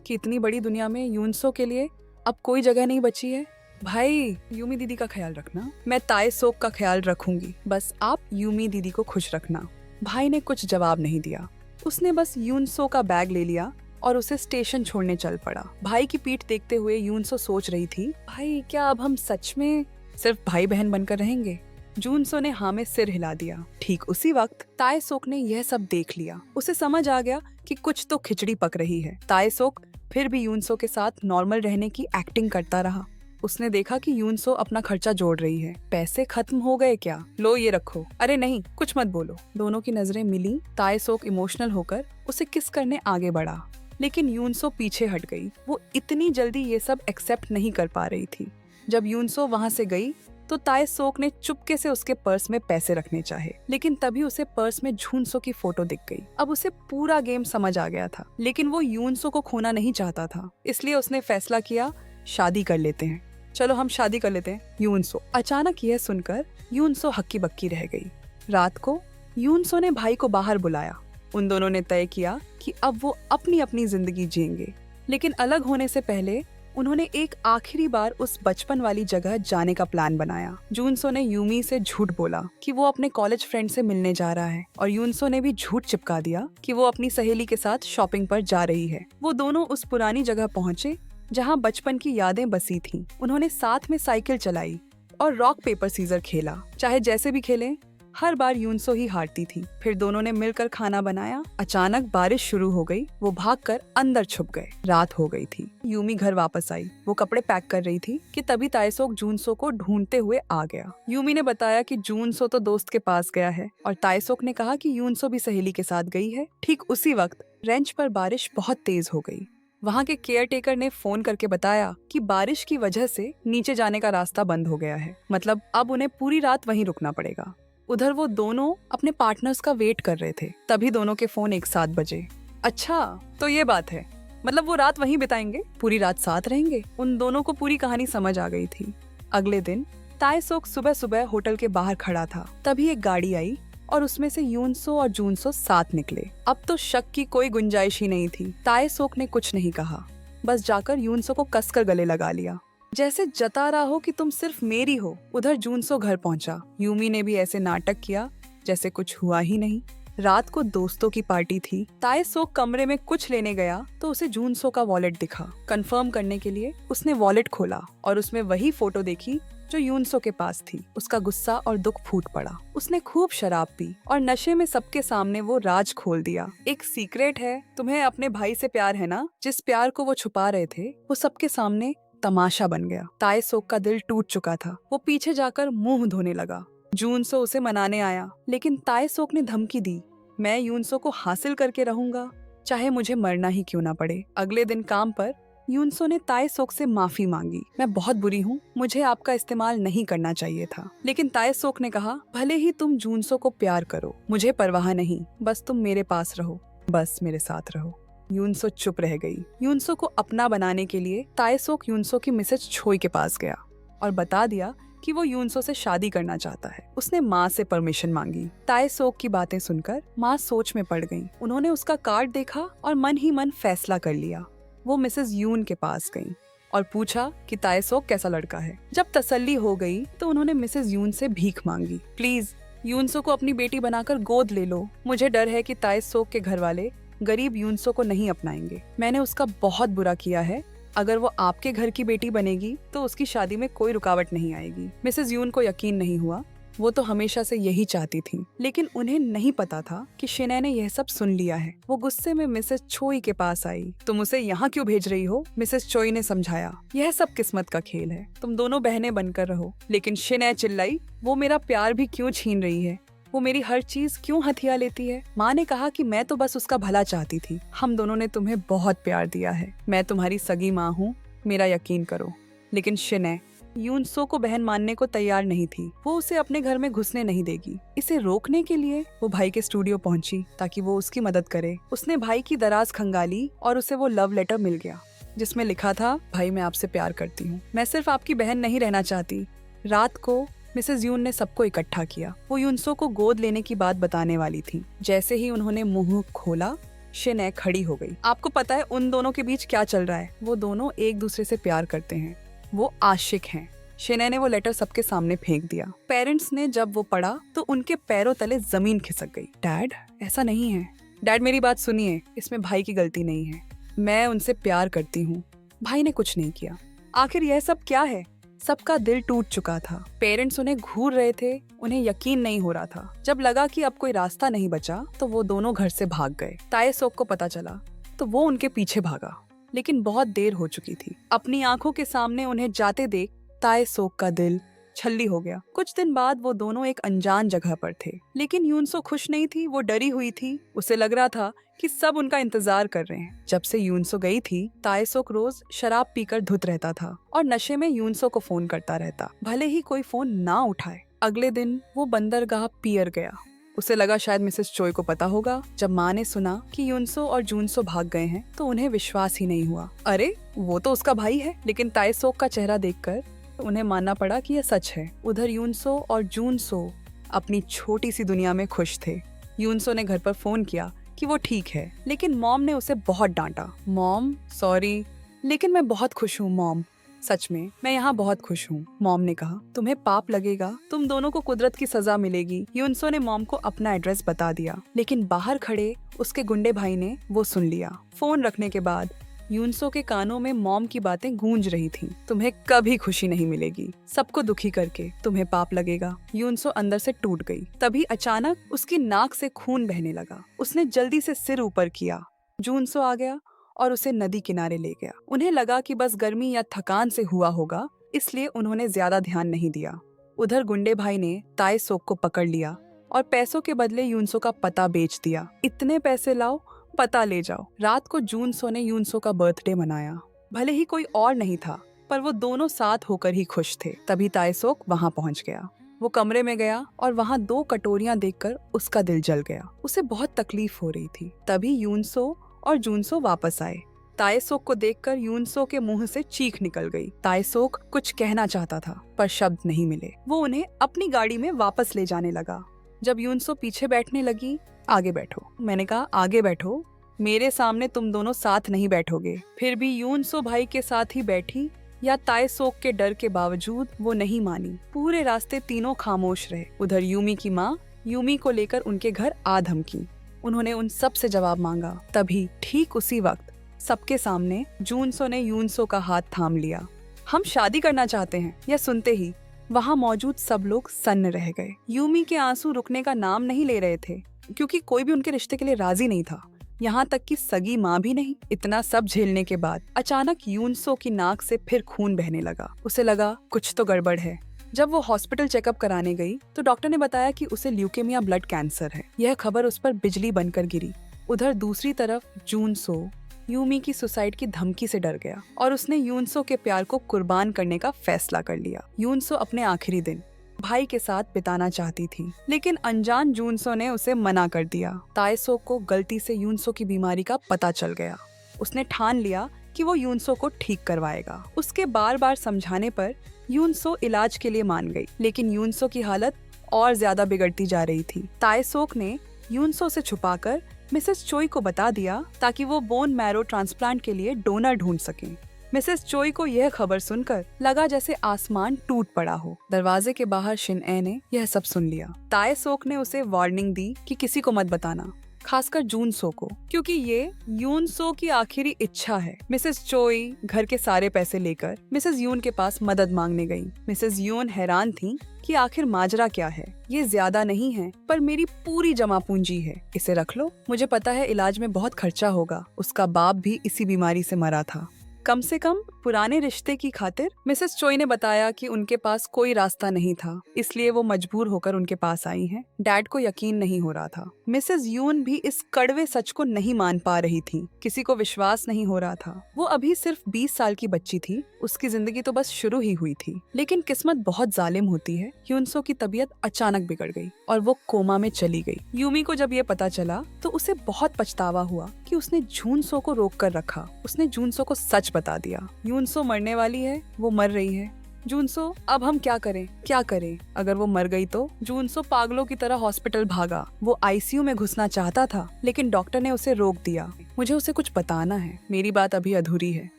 कि इतनी बड़ी दुनिया में यूनसो के लिए अब कोई जगह नहीं बची है। भाई, यूमी दीदी का ख्याल रखना, मैं ताएसोक का ख्याल रखूंगी, बस आप यूमी दीदी को खुश रखना। भाई ने कुछ जवाब नहीं दिया। उसने बस यूनसो का बैग ले लिया और उसे स्टेशन छोड़ने चल पड़ा। भाई की पीठ देखते हुए यूनसो सोच रही थी, भाई क्या अब हम सच में सिर्फ भाई बहन बनकर रहेंगे? जूनसो ने हाँ में सिर हिला दिया। ठीक उसी वक्त ताएसोक ने यह सब देख लिया। उसे समझ आ गया कि कुछ तो खिचड़ी पक रही है। ताएसोक फिर भी यूनसो के साथ नॉर्मल रहने की एक्टिंग करता रहा। उसने देखा कि यूनसो अपना खर्चा जोड़ रही है। पैसे खत्म हो गए क्या? लो ये रखो। अरे नहीं, कुछ मत बोलो। दोनों की नजरें मिली। ताएसोक इमोशनल होकर उसे किस करने आगे बढ़ा, लेकिन यूनसो पीछे हट गई। वो इतनी जल्दी ये सब एक्सेप्ट नहीं कर पा रही थी। जब यूनसो वहाँ से गई तो ताएसोक ने चुपके से उसके पर्स में पैसे रखने चाहे, लेकिन तभी उसे पर्स में जूनसो की फोटो दिख गई। अब उसे पूरा गेम समझ आ गया था, लेकिन वो यूनसो को खोना नहीं चाहता था। इसलिए उसने फैसला किया, शादी कर लेते हैं, चलो हम शादी कर लेते हैं यूनसो। अचानक यह सुनकर यूनसो हक्की बक्की रह गई। रात को यूनसो ने भाई को बाहर बुलाया। उन दोनों ने तय किया कि अब वो अपनी अपनी जिंदगी जिएंगे, लेकिन अलग होने से पहले उन्होंने एक आखिरी बार उस बचपन वाली जगह जाने का प्लान बनाया। जूनसो ने यूमी से झूठ बोला कि वो अपने कॉलेज फ्रेंड से मिलने जा रहा है, और यूनसो ने भी झूठ चिपका दिया कि वो अपनी सहेली के साथ शॉपिंग पर जा रही है। वो दोनों उस पुरानी जगह पहुँचे जहाँ बचपन की यादें बसी थीं। उन्होंने साथ में साइकिल चलाई और रॉक पेपर सीजर खेला। चाहे जैसे भी खेले, हर बार यूनसो ही हारती थी। फिर दोनों ने मिलकर खाना बनाया। अचानक बारिश शुरू हो गई। वो भागकर अंदर छुप गए। रात हो गई थी। यूमी घर वापस आई। वो कपड़े पैक कर रही थी कि तभी ताएसोक जूनसो को ढूंढते हुए आ गया। यूमी ने बताया कि जूनसो तो दोस्त के पास गया है, और ताएसोक ने कहा कि यूनसो भी सहेली के साथ गई है। ठीक उसी वक्त रेंच पर बारिश बहुत तेज हो गई। वहाँ के केयर टेकर ने फोन करके बताया कि बारिश की वजह से नीचे जाने का रास्ता बंद हो गया है, मतलब अब उन्हें पूरी रात वहीं रुकना पड़ेगा। उधर वो दोनों अपने पार्टनर्स का वेट कर रहे थे। तभी दोनों के फोन एक साथ बजे। अच्छा, तो ये बात है, मतलब वो रात वहीं बिताएंगे, पूरी रात साथ रहेंगे। उन दोनों को पूरी कहानी समझ आ गई थी। अगले दिन ताएसोक सुबह सुबह होटल के बाहर खड़ा था। तभी एक गाड़ी आई और उसमें से यूनसो और जूनसो साथ निकले। अब तो शक की कोई गुंजाइश ही नहीं थी। ताएसोक ने कुछ नहीं कहा, बस जाकर यूनसो को कसकर गले लगा लिया, जैसे जता रहा हो कि तुम सिर्फ मेरी हो। उधर जूनसो घर पहुंचा। यूमी ने भी ऐसे नाटक किया जैसे कुछ हुआ ही नहीं। रात को दोस्तों की पार्टी थी। ताए सोक कमरे में कुछ लेने गया तो उसे जूनसो का वॉलेट दिखा। कंफर्म करने के लिए उसने वॉलेट खोला और उसमें वही फोटो देखी जो यूनसो के पास थी। उसका गुस्सा और दुख फूट पड़ा। उसने खूब शराब पी और नशे में सबके सामने वो राज खोल दिया। एक सीक्रेट है, तुम्हें अपने भाई से प्यार है ना? जिस प्यार को वो छुपा रहे थे वो सबके सामने तमाशा बन गया। ताए सोक का दिल टूट चुका था। वो पीछे जाकर मुंह धोने लगा। जूनसो उसे मनाने आया, लेकिन ताए सोक ने धमकी दी, मैं यूनसो को हासिल करके रहूंगा, चाहे मुझे मरना ही क्यों ना पड़े। अगले दिन काम पर यूनसो ने ताए सोक से माफी मांगी। मैं बहुत बुरी हूँ, मुझे आपका इस्तेमाल नहीं करना चाहिए था। लेकिन ताए सोक ने कहा, भले ही तुम जूनसो को प्यार करो, मुझे परवाह नहीं, बस तुम मेरे पास रहो, बस मेरे साथ रहो। यूनसो चुप रह गई। यूनसो को अपना बनाने के लिए ताए सोक यूनसो की मिसेज छोई के पास गया और बता दिया कि वो यूनसो से शादी करना चाहता है। उसने माँ से परमिशन मांगी। ताए सोक की बातें सुनकर माँ सोच में पड़ गईं। उन्होंने उसका कार्ड देखा और मन ही मन फैसला कर लिया। वो मिसेस यून के पास गईं और पूछा कि ताए सोक कैसा लड़का है। जब तसल्ली हो गई तो उन्होंने मिसेस यून से भीख मांगी, प्लीज यूनसो को अपनी बेटी बनाकर गोद ले लो। मुझे डर है कि ताए सोक के घर वाले गरीब यूनसो को नहीं अपनाएंगे। मैंने उसका बहुत बुरा किया है। अगर वो आपके घर की बेटी बनेगी तो उसकी शादी में कोई रुकावट नहीं आएगी। मिसेस यून को यकीन नहीं हुआ। वो तो हमेशा से यही चाहती थी, लेकिन उन्हें नहीं पता था कि शिने ने यह सब सुन लिया है। वो गुस्से में मिसेस चोई के पास आई। तुम उसे यहाँ क्यों भेज रही हो? मिसेस चोई ने समझाया, यह सब किस्मत का खेल है, तुम दोनों बहनें बनकर रहो। लेकिन शिने चिल्लाई, वो मेरा प्यार भी क्यों छीन रही है? वो मेरी हर चीज क्यों हथिया लेती है? माँ ने कहा कि मैं तो बस उसका भला चाहती थी। हम दोनों ने तुम्हें बहुत प्यार दिया है। मैं तुम्हारी सगी माँ हूँ, मेरा यकीन करो। लेकिन शिने यूनसो को बहन मानने को तैयार नहीं थी। वो उसे अपने घर में घुसने नहीं देगी। इसे रोकने के लिए वो भाई के स्टूडियो पहुंची ताकि वो उसकी मदद करे। उसने भाई की दराज खंगाली और उसे वो लव लेटर मिल गया जिसमें लिखा था, भाई मैं आपसे प्यार करती हूँ, मैं सिर्फ आपकी बहन नहीं रहना चाहती। रात को मिसेस यून ने सबको इकट्ठा किया। वो यूनसो को गोद लेने की बात बताने वाली थी। जैसे ही उन्होंने मुंह खोला, शिने खड़ी हो गई। आपको पता है उन दोनों के बीच क्या चल रहा है? वो दोनों एक दूसरे से प्यार करते हैं, वो आशिक हैं। शिने ने वो लेटर सबके सामने फेंक दिया। पेरेंट्स ने जब वो पढ़ा तो उनके पैरों तले जमीन खिसक गई। डैड, ऐसा नहीं है। डैड मेरी बात सुनिए, इसमें भाई की गलती नहीं है। मैं उनसे प्यार करती हूँ, भाई ने कुछ नहीं किया। आखिर यह सब क्या है? सबका दिल टूट चुका था। पेरेंट्स उन्हें घूर रहे थे, उन्हें यकीन नहीं हो रहा था। जब लगा कि अब कोई रास्ता नहीं बचा तो वो दोनों घर से भाग गए। ताए सोक को पता चला तो वो उनके पीछे भागा, लेकिन बहुत देर हो चुकी थी। अपनी आंखों के सामने उन्हें जाते देख ताए सोक का दिल छल्ली हो गया। कुछ दिन बाद वो दोनों एक अनजान जगह पर थे, लेकिन यूनसो खुश नहीं थी। वो डरी हुई थी। उसे लग रहा था कि सब उनका इंतजार कर रहे हैं। जब से यूनसो गई थी, ताए सोक रोज शराब पीकर धुत रहता था और नशे में यूनसो को फोन करता रहता, भले ही कोई फोन ना उठाए। अगले दिन वो बंदरगाह पियर गया। उसे लगा शायद मिसेस चोई को पता होगा। जब माँ ने सुना कि यूनसो और जूनसो भाग गए हैं तो उन्हें विश्वास ही नहीं हुआ। अरे वो तो उसका भाई है। लेकिन ताए सोक का चेहरा देखकर उन्हें मानना पड़ा कि यह सच है। उधर यूनसो और जूनसो अपनी छोटी सी दुनिया में खुश थे। यूनसो ने घर पर फोन किया कि वो ठीक है, लेकिन मॉम ने उसे बहुत डांटा। मॉम सॉरी, लेकिन मैं बहुत खुश हूँ मॉम, सच में मैं यहाँ बहुत खुश हूँ। मॉम ने कहा, तुम्हें पाप लगेगा, तुम दोनों को कुदरत की सजा मिलेगी। यूनसो ने मॉम को अपना एड्रेस बता दिया, लेकिन बाहर खड़े उसके गुंडे भाई ने वो सुन लिया। फोन रखने के बाद यूनसो के कानों में मॉम की बातें गूंज रही थीं। तुम्हें कभी खुशी नहीं मिलेगी, सबको दुखी करके तुम्हें पाप लगेगा। यूनसो अंदर से टूट गई। तभी अचानक उसकी नाक से खून बहने लगा। उसने जल्दी से सिर ऊपर किया। जूनसो आ गया और उसे नदी किनारे ले गया। उन्हें लगा कि बस गर्मी या थकान से हुआ होगा, इसलिए उन्होंने ज्यादा ध्यान नहीं दिया। उधर गुंडे भाई ने ताए सोक को पकड़ लिया और पैसों के बदले यूनसो का पता बेच दिया। इतने पैसे लाओ, पता ले जाओ। रात को जूनसो ने यूनसो का बर्थडे मनाया। भले ही कोई और नहीं था, पर वो दोनों साथ होकर ही खुश थे। तभी ताए सोक वहाँ पहुँच गया। वो कमरे में गया और वहाँ 2 कटोरियां देखकर उसका दिल जल गया। उसे बहुत तकलीफ हो रही थी। तभी यूनसो और जूनसो वापस आए। ताए सोक को देखकर यूनसो के मुंह से चीख निकल गई। ताए सोक कुछ कहना चाहता था, पर शब्द नहीं मिले। वो उन्हें अपनी गाड़ी में वापस ले जाने लगा। जब यूनसो पीछे बैठने लगी, आगे बैठो। मैंने कहा आगे बैठो, मेरे सामने तुम दोनों साथ नहीं बैठोगे। फिर भी यूनसो भाई के साथ ही बैठी, या ताए सोक के डर के बावजूद वो नहीं मानी। पूरे रास्ते तीनों खामोश रहे। उधर यूमी की माँ यूमी को लेकर उनके घर आ धमकी। उन्होंने उन सब से जवाब मांगा। तभी ठीक उसी वक्त सबके सामने जूनसो ने यूनसो का हाथ थाम लिया। हम शादी करना चाहते हैं, यह सुनते ही वहाँ मौजूद सब लोग सन्न रह गए। यूमी के आंसू रुकने का नाम नहीं ले रहे थे, क्योंकि कोई भी उनके रिश्ते के लिए राजी नहीं था, यहाँ तक कि सगी माँ भी नहीं। इतना सब झेलने के बाद अचानक यूनसो की नाक से फिर खून बहने लगा। उसे लगा कुछ तो गड़बड़ है। जब वो हॉस्पिटल चेकअप कराने गई तो डॉक्टर ने बताया कि उसे ल्यूकेमिया ब्लड कैंसर है। यह खबर उस पर बिजली बनकर गिरी। उधर दूसरी तरफ जूनसो यूमी की सुसाइड की धमकी से डर गया और उसने यूनसो के प्यार को कुर्बान करने का फैसला कर लिया। यूनसो अपने आखिरी दिन भाई के साथ बिताना चाहती थी, लेकिन अनजान जूनसो ने उसे मना कर दिया। ताएसो को गलती से यूनसो की बीमारी का पता चल गया। उसने ठान लिया कि वो यूनसो को ठीक करवाएगा। उसके बार बार समझाने पर यूनसो इलाज के लिए मान गई, लेकिन यूनसो की हालत और ज्यादा बिगड़ती जा रही थी। ताएसोक ने यूनसो से छुपाकर मिसेस चोई को बता दिया ताकि वो बोन मैरो ट्रांसप्लांट के लिए डोनर ढूंढ सकें। मिसेस चोई को यह खबर सुनकर लगा जैसे आसमान टूट पड़ा हो। दरवाजे के बाहर शिनए ने यह सब सुन लिया। ताएसोक ने उसे वार्निंग दी कि किसी को मत बताना, खासकर जूनसो को, क्योंकि ये यूनसो की आखिरी इच्छा है। मिसेस चोई घर के सारे पैसे लेकर मिसेस यून के पास मदद मांगने गई। मिसेस यून हैरान थी कि आखिर माजरा क्या है। ये ज्यादा नहीं है, पर मेरी पूरी जमा पूंजी है, इसे रख लो। मुझे पता है इलाज में बहुत खर्चा होगा। उसका बाप भी इसी बीमारी से मरा था। कम से कम पुराने रिश्ते की खातिर मिसेस चोई ने बताया कि उनके पास कोई रास्ता नहीं था, इसलिए वो मजबूर होकर उनके पास आई हैं। डैड को यकीन नहीं हो रहा था। मिसेस यून भी इस कड़वे सच को नहीं मान पा रही थी। किसी को विश्वास नहीं हो रहा था। वो अभी सिर्फ 20 साल की बच्ची थी। उसकी जिंदगी तो बस शुरू ही हुई थी। लेकिन किस्मत बहुत जालिम होती है। यूनसो की तबीयत अचानक बिगड़ गई और वो कोमा में चली गई। यूमी को जब ये पता चला तो उसे बहुत पछतावा हुआ कि उसने जूनसो को रोक कर रखा। उसने जूनसो को सच बता दिया। यूनसो मरने वाली है, वो मर रही है। जूनसो, अब हम क्या करें? अगर वो मर गई तो? जूनसो पागलों की तरह हॉस्पिटल भागा। वो आईसीयू में घुसना चाहता था, लेकिन डॉक्टर ने उसे रोक दिया। मुझे उसे कुछ बताना है। मेरी बात अभी अधूरी है।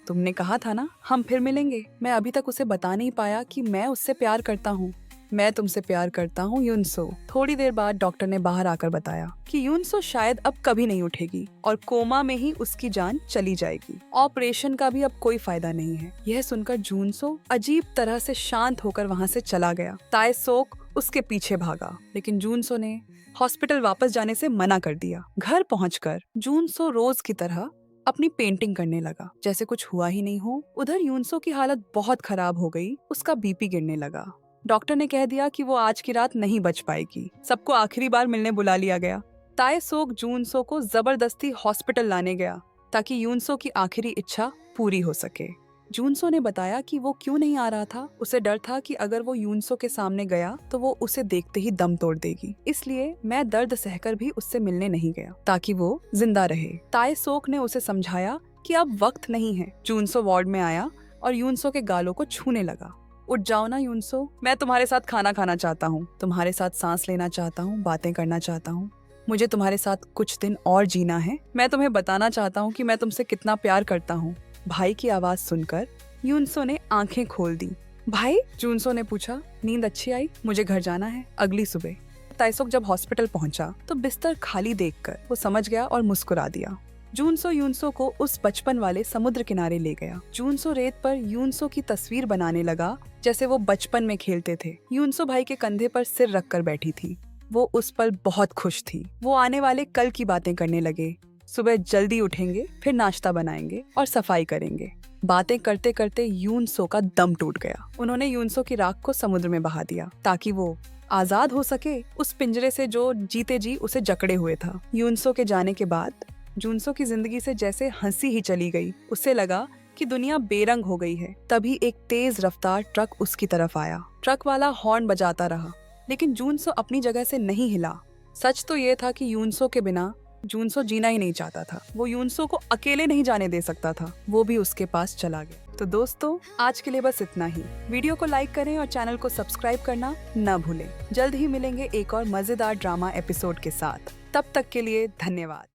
तुमने कहा था ना हम फिर मिलेंगे। मैं अभी तक उसे बता नहीं पाया कि मैं उससे प्यार करता हूँ। मैं तुमसे प्यार करता हूँ यूनसो। थोड़ी देर बाद डॉक्टर ने बाहर आकर बताया कि यूनसो शायद अब कभी नहीं उठेगी और कोमा में ही उसकी जान चली जाएगी। ऑपरेशन का भी अब कोई फायदा नहीं है। यह सुनकर जूनसो अजीब तरह से शांत होकर वहाँ से चला गया। ताएसोक उसके पीछे भागा, लेकिन जूनसो ने हॉस्पिटल वापस जाने से मना कर दिया। घर पहुंचकर जूनसो रोज की तरह अपनी पेंटिंग करने लगा, जैसे कुछ हुआ ही नहीं हो। उधर यूनसो की हालत बहुत खराब हो गई। उसका बीपी गिरने लगा। डॉक्टर ने कह दिया कि वो आज की रात नहीं बच पाएगी। सबको आखिरी बार मिलने बुला लिया गया। ताएसोक जूनसो को जबरदस्ती हॉस्पिटल लाने गया ताकि यूनसो की आखिरी इच्छा पूरी हो सके। जूनसो ने बताया कि वो क्यों नहीं आ रहा था। उसे डर था कि अगर वो यूनसो के सामने गया तो वो उसे देखते ही दम तोड़ देगी। इसलिए मैं दर्द सहकर भी उससे मिलने नहीं गया ताकि वो जिंदा रहे। ताएसोक ने उसे समझाया कि अब वक्त नहीं है। जूनसो वार्ड में आया और यूनसो के गालों को छूने लगा। उठ जाओ ना यूनसो, मैं तुम्हारे साथ खाना खाना चाहता हूँ, तुम्हारे साथ सांस लेना चाहता हूँ, बातें करना चाहता हूँ। मुझे तुम्हारे साथ कुछ दिन और जीना है। मैं तुम्हें बताना चाहता हूँ कि मैं तुमसे कितना प्यार करता हूँ। भाई की आवाज सुनकर यूनसो ने आंखें खोल दी। भाई? जूनसो ने पूछा। नींद अच्छी आई? मुझे घर जाना है अगली सुबह। ताएसोक जब हॉस्पिटल पहुंचा तो बिस्तर खाली देखकर वो समझ गया और मुस्कुरा दिया। जूनसो यूनसो को उस बचपन वाले समुद्र किनारे ले गया। जूनसो रेत पर यूनसो की तस्वीर बनाने लगा जैसे वो बचपन में खेलते थे। यूनसो भाई के कंधे पर सिर रखकर बैठी थी। वो उस पर बहुत खुश थी। वो आने वाले कल की बातें करने लगे। सुबह जल्दी उठेंगे, फिर नाश्ता बनाएंगे और सफाई करेंगे। बातें करते करते यूनसो का दम टूट गया। उन्होंने यूनसो की राख को समुद्र में बहा दिया ताकि वो आजाद हो सके उस पिंजरे से जो जीते जी उसे जकड़े हुए था। यूनसो के जाने के बाद जूनसो की जिंदगी से जैसे हंसी ही चली गई। उसे लगा कि दुनिया बेरंग हो गई है। तभी एक तेज रफ्तार ट्रक उसकी तरफ आया। ट्रक वाला हॉर्न बजाता रहा, लेकिन जूनसो अपनी जगह से नहीं हिला। सच तो ये था कि यूनसो के बिना जूनसो जीना ही नहीं चाहता था। वो यूनसो को अकेले नहीं जाने दे सकता था। वो भी उसके पास चला गया। तो दोस्तों, आज के लिए बस इतना ही। वीडियो को लाइक करें और चैनल को सब्सक्राइब करना न भूलें। जल्द ही मिलेंगे एक और मजेदार ड्रामा एपिसोड के साथ। तब तक के लिए धन्यवाद।